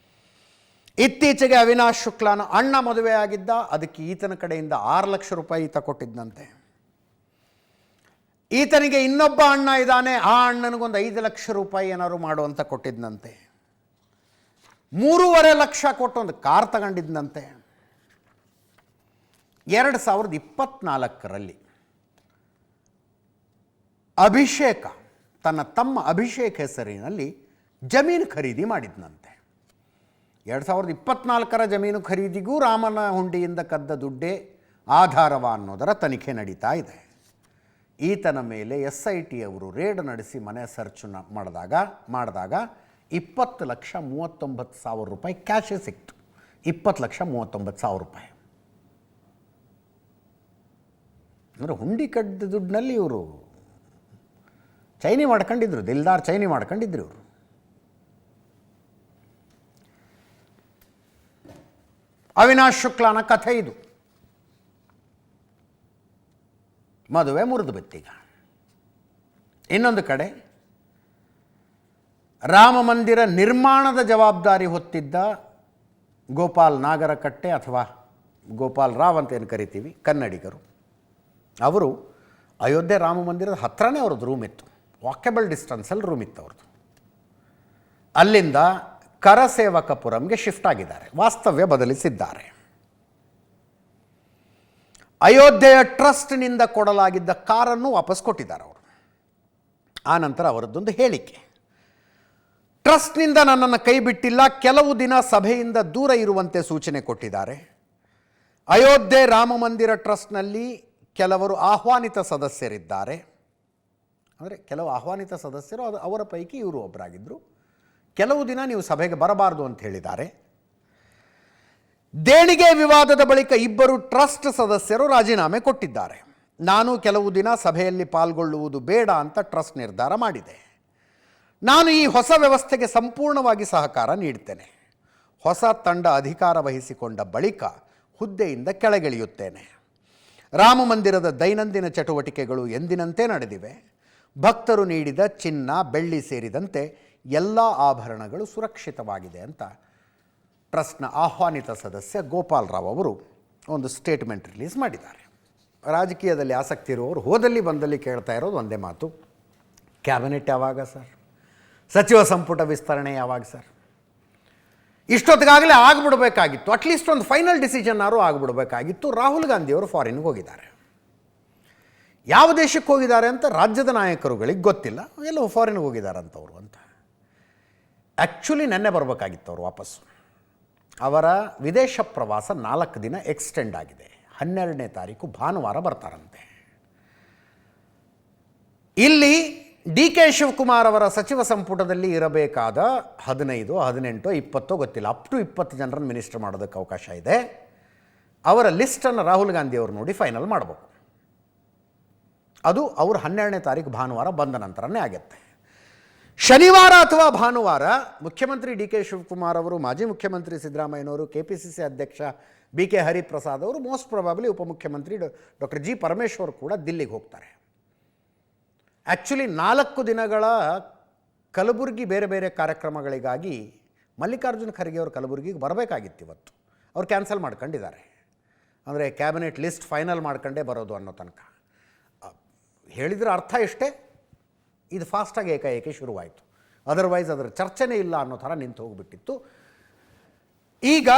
ಇತ್ತೀಚೆಗೆ ಅವಿನಾಶ್ ಶುಕ್ಲಾನ ಅಣ್ಣ ಮದುವೆಯಾಗಿದ್ದ, ಅದಕ್ಕೆ ಈತನ ಕಡೆಯಿಂದ 6 ಲಕ್ಷ ರೂಪಾಯಿ ಈತ ಕೊಟ್ಟಿದ್ದಂತೆ. ಈತನಿಗೆ ಇನ್ನೊಬ್ಬ ಅಣ್ಣ ಇದ್ದಾನೆ, ಆ ಅಣ್ಣನಿಗೊಂದು 5 ಲಕ್ಷ ರೂಪಾಯಿ ಏನಾದ್ರು ಮಾಡುವಂತ ಕೊಟ್ಟಿದ್ದಂತೆ. 3.5 ಲಕ್ಷ ಕೊಟ್ಟು ಒಂದು ಕಾರ್ ತಗೊಂಡಿದ್ದಂತೆ. 2024ರಲ್ಲಿ ಅಭಿಷೇಕ ತನ್ನ ತಮ್ಮ ಅಭಿಷೇಕ್ ಹೆಸರಿನಲ್ಲಿ ಜಮೀನು ಖರೀದಿ ಮಾಡಿದ್ನಂತೆ. 2024ರ ಜಮೀನು ಖರೀದಿಗೂ ರಾಮನ ಹುಂಡಿಯಿಂದ ಕದ್ದ ದುಡ್ಡೇ ಆಧಾರವ ಅನ್ನೋದರ ತನಿಖೆ ನಡೀತಾ ಇದೆ. ಈತನ ಮೇಲೆ SIT ಅವರು ರೇಡ್ ನಡೆಸಿ ಮನೆ ಸರ್ಚ್ ಮಾಡಿದಾಗ 20,39,000 ರೂಪಾಯಿ ಕ್ಯಾಶೇ ಸಿಕ್ತು. 20,39,000 ರೂಪಾಯಿ ಅಂದರೆ ಹುಂಡಿ ಕದ್ದ ದುಡ್ಡಿನಲ್ಲಿ ಇವರು ಚೈನಿ ಮಾಡ್ಕೊಂಡಿದ್ರು, ದಿಲ್ದಾರ್ ಚೈನಿ ಮಾಡ್ಕೊಂಡಿದ್ರು ಇವರು. ಅವಿನಾಶ್ ಶುಕ್ಲಾನ ಕಥೆ ಇದು. ಮದುವೆ ಮುರಿದು ಬಿತ್ತೀಗ. ಇನ್ನೊಂದು ಕಡೆ ರಾಮ ಮಂದಿರ ನಿರ್ಮಾಣದ ಜವಾಬ್ದಾರಿ ಹೊತ್ತಿದ್ದ ಗೋಪಾಲ್ ನಾಗರಕಟ್ಟೆ ಅಥವಾ ಗೋಪಾಲ್ ರಾವ್ ಅಂತ ಏನು ಕರಿತೀವಿ, ಕನ್ನಡಿಗರು. ಅವರು ಅಯೋಧ್ಯೆ ರಾಮ ಮಂದಿರದ ಹತ್ರನೇ ಅವ್ರದ್ದು ರೂಮ್ ಇತ್ತು, ವಾಕೆಬಲ್ ಡಿಸ್ಟೆನ್ಸಲ್ಲಿ ರೂಮ್ ಇತ್ತು ಅವ್ರದ್ದು. ಅಲ್ಲಿಂದ ಕರಸೇವಕಪುರಂಗೆ ಶಿಫ್ಟ್ ಆಗಿದ್ದಾರೆ, ವಾಸ್ತವ್ಯ ಬದಲಿಸಿದ್ದಾರೆ. ಅಯೋಧ್ಯೆಯ ಟ್ರಸ್ಟ್ನಿಂದ ಕೊಡಲಾಗಿದ್ದ ಕಾರನ್ನು ವಾಪಸ್ ಕೊಟ್ಟಿದ್ದಾರೆ ಅವರು. ಆ ನಂತರ ಅವರದ್ದೊಂದು ಹೇಳಿಕೆ, ಟ್ರಸ್ಟ್ನಿಂದ ನನ್ನನ್ನು ಕೈ ಬಿಟ್ಟಿಲ್ಲ, ಕೆಲವು ದಿನ ಸಭೆಯಿಂದ ದೂರ ಇರುವಂತೆ ಸೂಚನೆ ಕೊಟ್ಟಿದ್ದಾರೆ. ಅಯೋಧ್ಯೆ ರಾಮ ಮಂದಿರ ಟ್ರಸ್ಟ್ನಲ್ಲಿ ಕೆಲವರು ಆಹ್ವಾನಿತ ಸದಸ್ಯರಿದ್ದಾರೆ. ಅಂದರೆ ಕೆಲವು ಆಹ್ವಾನಿತ ಸದಸ್ಯರು, ಅವರ ಪೈಕಿ ಇವರು ಒಬ್ಬರಾಗಿದ್ದರು. ಕೆಲವು ದಿನ ನೀವು ಸಭೆಗೆ ಬರಬಾರ್ದು ಅಂತ ಹೇಳಿದ್ದಾರೆ. ದೇಣಿಗೆ ವಿವಾದದ ಬಳಿಕ ಇಬ್ಬರು ಟ್ರಸ್ಟ್ ಸದಸ್ಯರು ರಾಜೀನಾಮೆ ಕೊಟ್ಟಿದ್ದಾರೆ. ನಾನು ಕೆಲವು ದಿನ ಸಭೆಯಲ್ಲಿ ಪಾಲ್ಗೊಳ್ಳುವುದು ಬೇಡ ಅಂತ ಟ್ರಸ್ಟ್ ನಿರ್ಧಾರ ಮಾಡಿದೆ. ನಾನು ಈ ಹೊಸ ವ್ಯವಸ್ಥೆಗೆ ಸಂಪೂರ್ಣವಾಗಿ ಸಹಕಾರ ನೀಡುತ್ತೇನೆ. ಹೊಸ ತಂಡ ಅಧಿಕಾರ ವಹಿಸಿಕೊಂಡ ಬಳಿಕ ಹುದ್ದೆಯಿಂದ ಕೆಳಗಿಳಿಯುತ್ತೇನೆ. ರಾಮ ಮಂದಿರದ ದೈನಂದಿನ ಚಟುವಟಿಕೆಗಳು ಎಂದಿನಂತೆ ನಡೆದಿವೆ. ಭಕ್ತರು ನೀಡಿದ ಚಿನ್ನ, ಬೆಳ್ಳಿ ಸೇರಿದಂತೆ ಎಲ್ಲ ಆಭರಣಗಳು ಸುರಕ್ಷಿತವಾಗಿದೆ ಅಂತ ಟ್ರಸ್ಟ್ನ ಆಹ್ವಾನಿತ ಸದಸ್ಯ ಗೋಪಾಲ್ ರಾವ್ ಅವರು ಒಂದು ಸ್ಟೇಟ್ಮೆಂಟ್ ರಿಲೀಸ್ ಮಾಡಿದ್ದಾರೆ. ರಾಜಕೀಯದಲ್ಲಿ ಆಸಕ್ತಿ ಇರುವವರು ಹೋದಲ್ಲಿ ಬಂದಲ್ಲಿ ಕೇಳ್ತಾ ಇರೋದು ಒಂದೇ ಮಾತು, ಕ್ಯಾಬಿನೆಟ್ ಯಾವಾಗ ಸರ್, ಸಚಿವ ಸಂಪುಟ ವಿಸ್ತರಣೆ ಯಾವಾಗ ಸರ್? ಇಷ್ಟೊತ್ತಿಗಾಗಲೇ ಆಗಿಬಿಡಬೇಕಾಗಿತ್ತು, ಅಟ್ಲೀಸ್ಟ್ ಒಂದು ಫೈನಲ್ ಡಿಸಿಷನ್ನಾರು ಆಗಿಬಿಡಬೇಕಾಗಿತ್ತು. ರಾಹುಲ್ ಗಾಂಧಿಯವರು ಫಾರಿನ್ಗೆ ಹೋಗಿದ್ದಾರೆ. ಯಾವ ದೇಶಕ್ಕೆ ಹೋಗಿದ್ದಾರೆ ಅಂತ ರಾಜ್ಯದ ನಾಯಕರುಗಳಿಗೆ ಗೊತ್ತಿಲ್ಲ, ಎಲ್ಲೋ ಫಾರಿನ್ಗೆ ಹೋಗಿದ್ದಾರಂತವರು ಅಂತ. ಆ್ಯಕ್ಚುಲಿ ನೆನ್ನೆ ಬರಬೇಕಾಗಿತ್ತು ಅವರು ವಾಪಸ್ಸು. ಅವರ ವಿದೇಶ ಪ್ರವಾಸ 4 ದಿನ ಎಕ್ಸ್ಟೆಂಡ್ ಆಗಿದೆ. 12ನೇ ತಾರೀಕು ಭಾನುವಾರ ಬರ್ತಾರಂತೆ. ಇಲ್ಲಿ ಡಿ ಕೆ ಶಿವಕುಮಾರ್ ಅವರ ಸಚಿವ ಸಂಪುಟದಲ್ಲಿ ಇರಬೇಕಾದ 15, 18, 20 ಗೊತ್ತಿಲ್ಲ, ಅಪ್ ಟು 20 ಜನರನ್ನು ಮಿನಿಸ್ಟರ್ ಮಾಡೋದಕ್ಕೆ ಅವಕಾಶ ಇದೆ. ಅವರ ಲಿಸ್ಟನ್ನು ರಾಹುಲ್ ಗಾಂಧಿ ಅವರು ನೋಡಿ ಫೈನಲ್ ಮಾಡಬೇಕು. ಅದು ಅವರು 12ನೇ ತಾರೀಕು ಭಾನುವಾರ ಬಂದ ನಂತರನೇ ಆಗುತ್ತೆ. ಶನಿವಾರ ಅಥವಾ ಭಾನುವಾರ ಮುಖ್ಯಮಂತ್ರಿ ಡಿ ಕೆ ಶಿವಕುಮಾರ್ ಅವರು, ಮಾಜಿ ಮುಖ್ಯಮಂತ್ರಿ ಸಿದ್ದರಾಮಯ್ಯನವರು, KPCC ಅಧ್ಯಕ್ಷ BK ಹರಿಪ್ರಸಾದ್ ಅವರು, ಮೋಸ್ಟ್ ಪ್ರಾಬಬ್ಲಿ ಉಪಮುಖ್ಯಮಂತ್ರಿ ಡಾಕ್ಟರ್ G ಪರಮೇಶ್ವರ್ ಕೂಡ ದಿಲ್ಲಿಗೆ ಹೋಗ್ತಾರೆ. ಆ್ಯಕ್ಚುಲಿ 4 ದಿನಗಳ ಕಲಬುರಗಿ ಬೇರೆ ಬೇರೆ ಕಾರ್ಯಕ್ರಮಗಳಿಗಾಗಿ ಮಲ್ಲಿಕಾರ್ಜುನ ಖರ್ಗೆ ಅವರು ಕಲಬುರಗಿಗೆ ಬರಬೇಕಾಗಿತ್ತು. ಇವತ್ತು ಅವ್ರು ಕ್ಯಾನ್ಸಲ್ ಮಾಡ್ಕೊಂಡಿದ್ದಾರೆ. ಅಂದರೆ ಕ್ಯಾಬಿನೆಟ್ ಲಿಸ್ಟ್ ಫೈನಲ್ ಮಾಡ್ಕೊಂಡೇ ಬರೋದು ಅನ್ನೋ ತನಕ ಹೇಳಿದರೆ ಅರ್ಥ ಇಷ್ಟೇ, ಇದು ಫಾಸ್ಟಾಗಿ ಏಕಾಏಕಿ ಶುರುವಾಯಿತು. ಅದರ್ವೈಸ್ ಅದರ ಚರ್ಚೆನೇ ಇಲ್ಲ ಅನ್ನೋ ಥರ ನಿಂತು ಹೋಗಿಬಿಟ್ಟಿತ್ತು. ಈಗ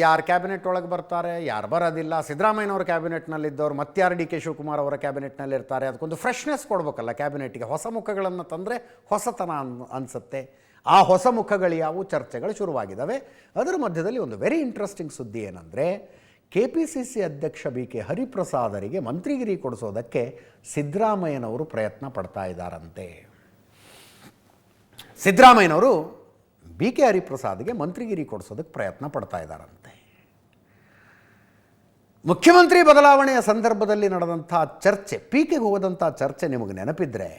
ಯಾರು ಕ್ಯಾಬಿನೆಟ್ ಒಳಗೆ ಬರ್ತಾರೆ, ಯಾರು ಬರೋದಿಲ್ಲ, ಸಿದ್ದರಾಮಯ್ಯನವ್ರ ಕ್ಯಾಬಿನೆಟ್ನಲ್ಲಿದ್ದವ್ರು ಮತ್ತಾರು ಡಿ ಕೆ ಶಿವಕುಮಾರ್ ಅವರ ಕ್ಯಾಬಿನೆಟ್ನಲ್ಲಿರ್ತಾರೆ, ಅದಕ್ಕೊಂದು ಫ್ರೆಶ್ನೆಸ್ ಕೊಡಬೇಕಲ್ಲ ಕ್ಯಾಬಿನೆಟ್ಗೆ. ಹೊಸ ಮುಖಗಳನ್ನು ತಂದರೆ ಹೊಸತನ ಅನಿಸುತ್ತೆ. ಆ ಹೊಸ ಮುಖಗಳು ಯಾವುವು, ಚರ್ಚೆಗಳು ಶುರುವಾಗಿದ್ದಾವೆ. ಅದರ ಮಧ್ಯದಲ್ಲಿ ಒಂದು ವೆರಿ ಇಂಟ್ರೆಸ್ಟಿಂಗ್ ಸುದ್ದಿ ಏನಂದರೆ, KPCC ಅಧ್ಯಕ್ಷ BK ಹರಿಪ್ರಸಾದರಿಗೆ ಮಂತ್ರಿಗಿರಿ ಕೊಡಿಸೋದಕ್ಕೆ ಸಿದ್ದರಾಮಯ್ಯನವರು ಪ್ರಯತ್ನ ಪಡ್ತಾ ಇದ್ದಾರಂತೆ. ಸಿದ್ದರಾಮಯ್ಯನವರು BK ಹರಿಪ್ರಸಾದ್ಗೆ ಮಂತ್ರಿಗಿರಿ ಕೊಡಿಸೋದಕ್ಕೆ ಪ್ರಯತ್ನ ಪಡ್ತಾ ಇದ್ದಾರಂತೆ. ಮುಖ್ಯಮಂತ್ರಿ ಬದಲಾವಣೆಯ ಸಂದರ್ಭದಲ್ಲಿ ನಡೆದಂಥ ಚರ್ಚೆ, ಪೀಕಿಗೆ ಹೋದಂಥ ಚರ್ಚೆ ನಿಮಗೆ ನೆನಪಿದ್ರೆ,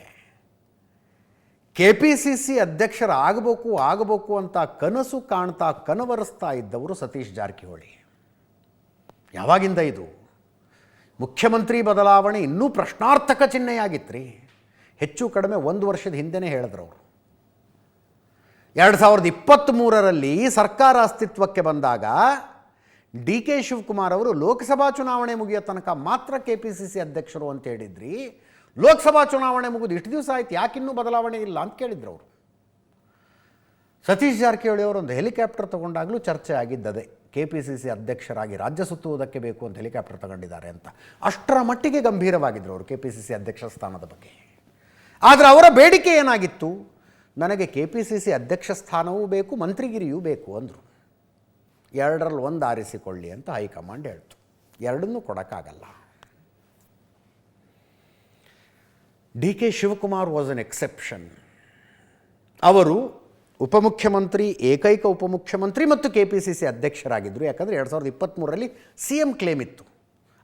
KPCC ಅಧ್ಯಕ್ಷರಾಗಬೇಕು ಅಂತ ಕನಸು ಕಾಣ್ತಾ ಕನವರಿಸ್ತಾ ಇದ್ದವರು ಸತೀಶ್ ಜಾರಕಿಹೊಳಿ. ಯಾವಾಗಿಂದ ಇದು? ಮುಖ್ಯಮಂತ್ರಿ ಬದಲಾವಣೆ ಇನ್ನೂ ಪ್ರಶ್ನಾರ್ಥಕ ಚಿಹ್ನೆಯಾಗಿತ್ತು ರೀ. ಹೆಚ್ಚು ಕಡಿಮೆ 1 ವರ್ಷದ ಹಿಂದೆನೇ ಹೇಳಿದ್ರು ಅವರು. 2023ರಲ್ಲಿ ಸರ್ಕಾರ ಅಸ್ತಿತ್ವಕ್ಕೆ ಬಂದಾಗ ಡಿ ಕೆ ಶಿವಕುಮಾರ್ ಅವರು ಲೋಕಸಭಾ ಚುನಾವಣೆ ಮುಗಿಯೋ ತನಕ ಮಾತ್ರ KPCC ಅಧ್ಯಕ್ಷರು ಅಂತ ಹೇಳಿದ್ರಿ. ಲೋಕಸಭಾ ಚುನಾವಣೆ ಮುಗಿದು ಇಷ್ಟು ದಿವಸ ಆಯ್ತು, ಯಾಕಿನ್ನೂ ಬದಲಾವಣೆ ಇಲ್ಲ ಅಂತ ಕೇಳಿದ್ರು ಅವರು. ಸತೀಶ್ ಜಾರಕಿಹೊಳಿ ಅವರು ಒಂದು ಹೆಲಿಕಾಪ್ಟರ್ ತಗೊಂಡಾಗಲೂ ಚರ್ಚೆ ಆಗಿದ್ದದೆ, KPCC ಅಧ್ಯಕ್ಷರಾಗಿ ರಾಜ್ಯ ಸುತ್ತುವುದಕ್ಕೆ ಬೇಕು ಅಂತ ಹೆಲಿಕಾಪ್ಟರ್ ತಗೊಂಡಿದ್ದಾರೆ ಅಂತ. ಅಷ್ಟರ ಮಟ್ಟಿಗೆ ಗಂಭೀರವಾಗಿದ್ದರು ಅವರು KPCC ಅಧ್ಯಕ್ಷ ಸ್ಥಾನದ ಬಗ್ಗೆ. ಆದರೆ ಅವರ ಬೇಡಿಕೆ ಏನಾಗಿತ್ತು? ನನಗೆ KPCC ಅಧ್ಯಕ್ಷ ಸ್ಥಾನವೂ ಬೇಕು, ಮಂತ್ರಿಗಿರಿಯೂ ಬೇಕು ಅಂದರು. 2ರಲ್ಲಿ 1 ಆರಿಸಿಕೊಳ್ಳಿ ಅಂತ ಹೈಕಮಾಂಡ್ ಹೇಳ್ತು. 2ನ್ನೂ ಕೊಡೋಕ್ಕಾಗಲ್ಲ. D K Shivakumar was an exception. ಅವರು ಉಪಮುಖ್ಯಮಂತ್ರಿ, ಏಕೈಕ ಉಪಮುಖ್ಯಮಂತ್ರಿ ಮತ್ತು KPCC ಅಧ್ಯಕ್ಷರಾಗಿದ್ದರು. ಯಾಕಂದರೆ 2023ರಲ್ಲಿ CM ಕ್ಲೇಮ್ ಇತ್ತು,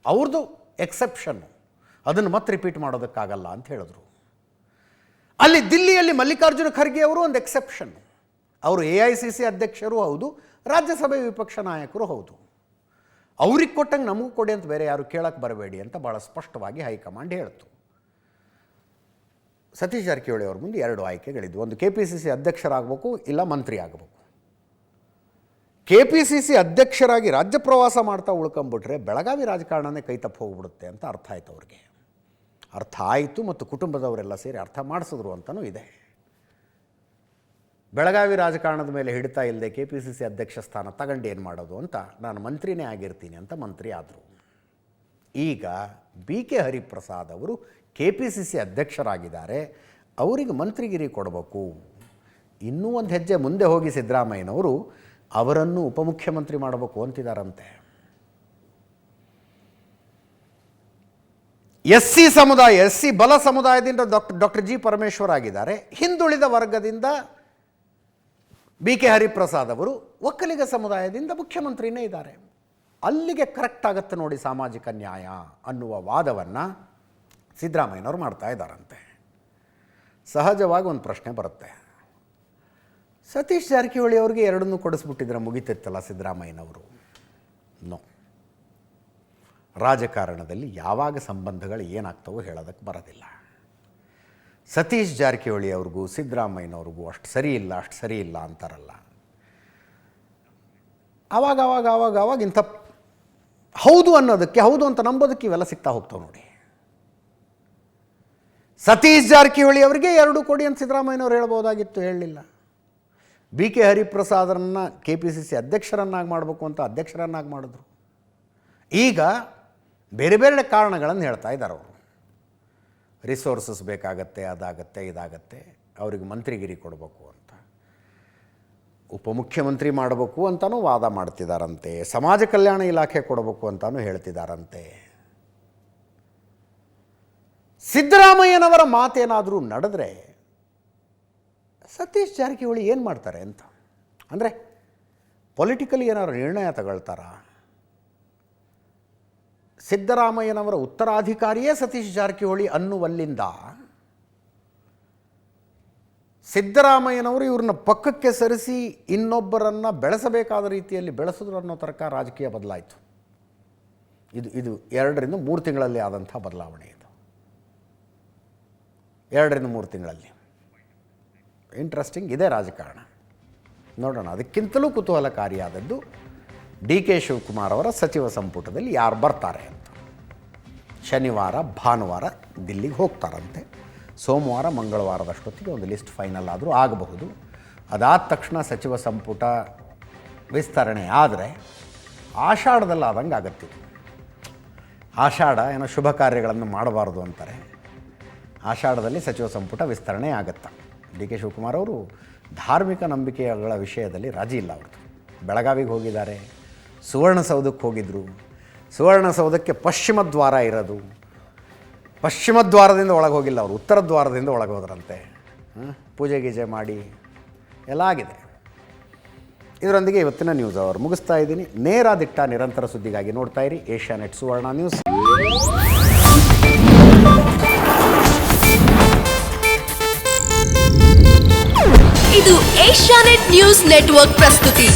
ಅವ್ರದ್ದು ಎಕ್ಸೆಪ್ಷನ್ನು, ಅದನ್ನು ಮತ್ತೆ ರಿಪೀಟ್ ಮಾಡೋದಕ್ಕಾಗಲ್ಲ ಅಂತ ಹೇಳಿದ್ರು. ಅಲ್ಲಿ ದಿಲ್ಲಿಯಲ್ಲಿ ಮಲ್ಲಿಕಾರ್ಜುನ ಖರ್ಗೆ ಅವರು ಒಂದು ಎಕ್ಸೆಪ್ಷನ್. ಅವರು AICC ಅಧ್ಯಕ್ಷರು ಹೌದು, ರಾಜ್ಯಸಭೆ ವಿಪಕ್ಷ ನಾಯಕರು ಹೌದು. ಅವ್ರಿಗೆ ಕೊಟ್ಟಂಗೆ ನಮಗೂ ಕೊಡಿ ಅಂತ ಬೇರೆ ಯಾರು ಕೇಳಕ್ಕೆ ಬರಬೇಡಿ ಅಂತ ಭಾಳ ಸ್ಪಷ್ಟವಾಗಿ ಹೈಕಮಾಂಡ್ ಹೇಳ್ತು. ಸತೀಶ್ ಜಾರಕಿಹೊಳಿ ಅವ್ರ ಮುಂದೆ 2 ಆಯ್ಕೆಗಳಿದ್ವು. ಒಂದು KPCC ಅಧ್ಯಕ್ಷರಾಗಬೇಕು, ಇಲ್ಲ ಮಂತ್ರಿ ಆಗಬೇಕು. KPCC ಅಧ್ಯಕ್ಷರಾಗಿ ರಾಜ್ಯ ಪ್ರವಾಸ ಮಾಡ್ತಾ ಉಳ್ಕೊಂಬಿಟ್ರೆ ಬೆಳಗಾವಿ ರಾಜಕಾರಣನೇ ಕೈ ತಪ್ಪು ಹೋಗ್ಬಿಡುತ್ತೆ ಅಂತ ಅರ್ಥ ಆಯಿತು ಅವ್ರಿಗೆ. ಅರ್ಥ ಆಯಿತು ಮತ್ತು ಕುಟುಂಬದವರೆಲ್ಲ ಸೇರಿ ಅರ್ಥ ಮಾಡಿಸಿದ್ರು ಅಂತಲೂ ಇದೆ. ಬೆಳಗಾವಿ ರಾಜಕಾರಣದ ಮೇಲೆ ಹಿಡಿತಾ ಇಲ್ಲದೆ KPCC ಅಧ್ಯಕ್ಷ ಸ್ಥಾನ ತಗೊಂಡು ಏನು ಮಾಡೋದು ಅಂತ ನಾನು ಮಂತ್ರಿನೇ ಆಗಿರ್ತೀನಿ ಅಂತ ಮಂತ್ರಿ ಆದರು. ಈಗ BK ಹರಿಪ್ರಸಾದ್ ಅವರು KPCC ಅಧ್ಯಕ್ಷರಾಗಿದ್ದಾರೆ, ಅವರಿಗೆ ಮಂತ್ರಿಗಿರಿ ಕೊಡಬೇಕು. ಇನ್ನೂ ಒಂದು ಹೆಜ್ಜೆ ಮುಂದೆ ಹೋಗಿ ಸಿದ್ದರಾಮಯ್ಯನವರು ಅವರನ್ನು ಉಪಮುಖ್ಯಮಂತ್ರಿ ಮಾಡಬೇಕು ಅಂತಿದ್ದಾರಂತೆ. SC ಸಮುದಾಯ, SC ಬಲ ಸಮುದಾಯದಿಂದ ಡಾಕ್ಟರ್ G ಪರಮೇಶ್ವರ್ ಆಗಿದ್ದಾರೆ. ಹಿಂದುಳಿದ ವರ್ಗದಿಂದ BK ಹರಿಪ್ರಸಾದ್ ಅವರು, ಒಕ್ಕಲಿಗ ಸಮುದಾಯದಿಂದ ಮುಖ್ಯಮಂತ್ರಿನೇ ಇದ್ದಾರೆ. ಅಲ್ಲಿಗೆ ಕರೆಕ್ಟ್ ಆಗುತ್ತೆ ನೋಡಿ ಸಾಮಾಜಿಕ ನ್ಯಾಯ ಅನ್ನುವ ವಾದವನ್ನು ಸಿದ್ದರಾಮಯ್ಯನವರು ಮಾಡ್ತಾ ಇದ್ದಾರಂತೆ. ಸಹಜವಾಗಿ ಒಂದು ಪ್ರಶ್ನೆ ಬರುತ್ತೆ, ಸತೀಶ್ ಜಾರಕಿಹೊಳಿ ಅವ್ರಿಗೆ ಎರಡನ್ನೂ ಕೊಡಿಸ್ಬಿಟ್ಟಿದ್ರೆ ಮುಗಿತಿತ್ತಲ್ಲ ಸಿದ್ದರಾಮಯ್ಯನವರು? ನೋ. ರಾಜಕಾರಣದಲ್ಲಿ ಯಾವಾಗ ಸಂಬಂಧಗಳು ಏನಾಗ್ತವೋ ಹೇಳೋದಕ್ಕೆ ಬರೋದಿಲ್ಲ. ಸತೀಶ್ ಜಾರಕಿಹೊಳಿ ಅವ್ರಿಗೂ ಸಿದ್ದರಾಮಯ್ಯನವ್ರಿಗೂ ಅಷ್ಟು ಸರಿ ಇಲ್ಲ ಅಂತಾರಲ್ಲ, ಆವಾಗ ಇಂಥ ಹೌದು ಅನ್ನೋದಕ್ಕೆ, ಹೌದು ಅಂತ ನಂಬೋದಕ್ಕೆ ಇವೆಲ್ಲ ಸಿಗ್ತಾ ಹೋಗ್ತಾವೆ ನೋಡಿ. ಸತೀಶ್ ಜಾರಕಿಹೊಳಿ ಅವರಿಗೆ 2 ಕೊಡಿ ಅಂತ ಸಿದ್ದರಾಮಯ್ಯನವ್ರು ಹೇಳ್ಬೋದಾಗಿತ್ತು, ಹೇಳಲಿಲ್ಲ. BK ಹರಿಪ್ರಸಾದರನ್ನು KPCC ಅಧ್ಯಕ್ಷರನ್ನಾಗಿ ಮಾಡಬೇಕು ಅಂತ ಅಧ್ಯಕ್ಷರನ್ನಾಗಿ ಮಾಡಿದ್ರು. ಈಗ ಬೇರೆ ಬೇರೆ ಕಾರಣಗಳನ್ನು ಹೇಳ್ತಾ ಇದ್ದಾರೆ ಅವರು. ರಿಸೋರ್ಸಸ್ ಬೇಕಾಗತ್ತೆ, ಅದಾಗತ್ತೆ, ಇದಾಗತ್ತೆ, ಅವರಿಗೆ ಮಂತ್ರಿಗಿರಿ ಕೊಡಬೇಕು ಅಂತ, ಉಪಮುಖ್ಯಮಂತ್ರಿ ಮಾಡಬೇಕು ಅಂತಲೂ ವಾದ ಮಾಡ್ತಿದ್ದಾರಂತೆ, ಸಮಾಜ ಕಲ್ಯಾಣ ಇಲಾಖೆ ಕೊಡಬೇಕು ಅಂತಲೂ ಹೇಳ್ತಿದ್ದಾರಂತೆ. ಸಿದ್ದರಾಮಯ್ಯನವರ ಮಾತೇನಾದರೂ ನಡೆದ್ರೆ ಸತೀಶ್ ಜಾರಕಿಹೊಳಿ ಏನು ಮಾಡ್ತಾರೆ ಅಂತ, ಅಂದರೆ ಪೊಲಿಟಿಕಲಿ ಏನಾದ್ರು ನಿರ್ಣಯ ತಗೊಳ್ತಾರ? ಸಿದ್ದರಾಮಯ್ಯನವರ ಉತ್ತರಾಧಿಕಾರಿಯೇ ಸತೀಶ್ ಜಾರಕಿಹೊಳಿ ಅನ್ನುವಲ್ಲಿಂದ ಸಿದ್ದರಾಮಯ್ಯನವರು ಇವ್ರನ್ನ ಪಕ್ಕಕ್ಕೆ ಸರಿಸಿ ಇನ್ನೊಬ್ಬರನ್ನು ಬೆಳೆಸಬೇಕಾದ ರೀತಿಯಲ್ಲಿ ಬೆಳೆಸಿದ್ರು ಅನ್ನೋ ತನಕ ರಾಜಕೀಯ ಬದಲಾಯಿತು. ಇದು 2 ರಿಂದ 3 ತಿಂಗಳಲ್ಲಿ ಆದಂಥ ಬದಲಾವಣೆ. ಇದು 2 ರಿಂದ 3 ತಿಂಗಳಲ್ಲಿ ಇಂಟ್ರೆಸ್ಟಿಂಗ್ ಇದೆ ರಾಜಕಾರಣ. ನೋಡೋಣ. ಅದಕ್ಕಿಂತಲೂ ಕುತೂಹಲಕಾರಿಯಾದದ್ದು DK ಶಿವಕುಮಾರ್ ಅವರ ಸಚಿವ ಸಂಪುಟದಲ್ಲಿ ಯಾರು ಬರ್ತಾರೆ ಅಂತ. ಶನಿವಾರ ಭಾನುವಾರ ದಿಲ್ಲಿಗೆ ಹೋಗ್ತಾರಂತೆ. ಸೋಮವಾರ ಮಂಗಳವಾರದಷ್ಟೊತ್ತಿಗೆ ಒಂದು ಲಿಸ್ಟ್ ಫೈನಲ್ ಆದರೂ ಆಗಬಹುದು. ಅದಾದ ತಕ್ಷಣ ಸಚಿವ ಸಂಪುಟ ವಿಸ್ತರಣೆ ಆದರೆ ಆಷಾಢದಲ್ಲಿ ಆದಂಗೆ ಆಗುತ್ತೆ. ಆಷಾಢ ಏನೋ ಶುಭ ಕಾರ್ಯಗಳನ್ನು ಮಾಡಬಾರ್ದು ಅಂತಾರೆ. ಆಷಾಢದಲ್ಲಿ ಸಚಿವ ಸಂಪುಟ ವಿಸ್ತರಣೆ ಆಗುತ್ತೆ. DK ಶಿವಕುಮಾರ್ ಅವರು ಧಾರ್ಮಿಕ ನಂಬಿಕೆಗಳ ವಿಷಯದಲ್ಲಿ ರಾಜಿ ಇಲ್ಲ. ಅವ್ರದ್ದು ಬೆಳಗಾವಿಗೆ ಹೋಗಿದ್ದಾರೆ, ಸುವರ್ಣಸೌಧಕ್ಕೆ ಹೋಗಿದ್ದರು. ಸುವರ್ಣಸೌಧಕ್ಕೆ ಪಶ್ಚಿಮ ದ್ವಾರ ಇರೋದು, ಪಶ್ಚಿಮ ದ್ವಾರದಿಂದ ಒಳಗೆ ಹೋಗಿಲ್ಲ ಅವರು, ಉತ್ತರ ದ್ವಾರದಿಂದ ಒಳಗೆ ಹೋದ್ರಂತೆ. ಪೂಜೆ ಗೀಜೆ ಮಾಡಿ ಎಲ್ಲ ಆಗಿದೆ. ಇದರೊಂದಿಗೆ ಇವತ್ತಿನ ನ್ಯೂಸ್ ಅವರ್ ಮುಗಿಸ್ತಾ ಇದ್ದೀನಿ. ನೇರ ದಿಟ್ಟ ನಿರಂತರ ಸುದ್ದಿಗಾಗಿ ನೋಡ್ತಾ ಇರಿ ಏಷ್ಯಾನೆಟ್ ಸುವರ್ಣ ನ್ಯೂಸ್. ಇದು ಏಷ್ಯಾನೆಟ್ ನ್ಯೂಸ್ ನೆಟ್ವರ್ಕ್ ಪ್ರಸ್ತುತಿ.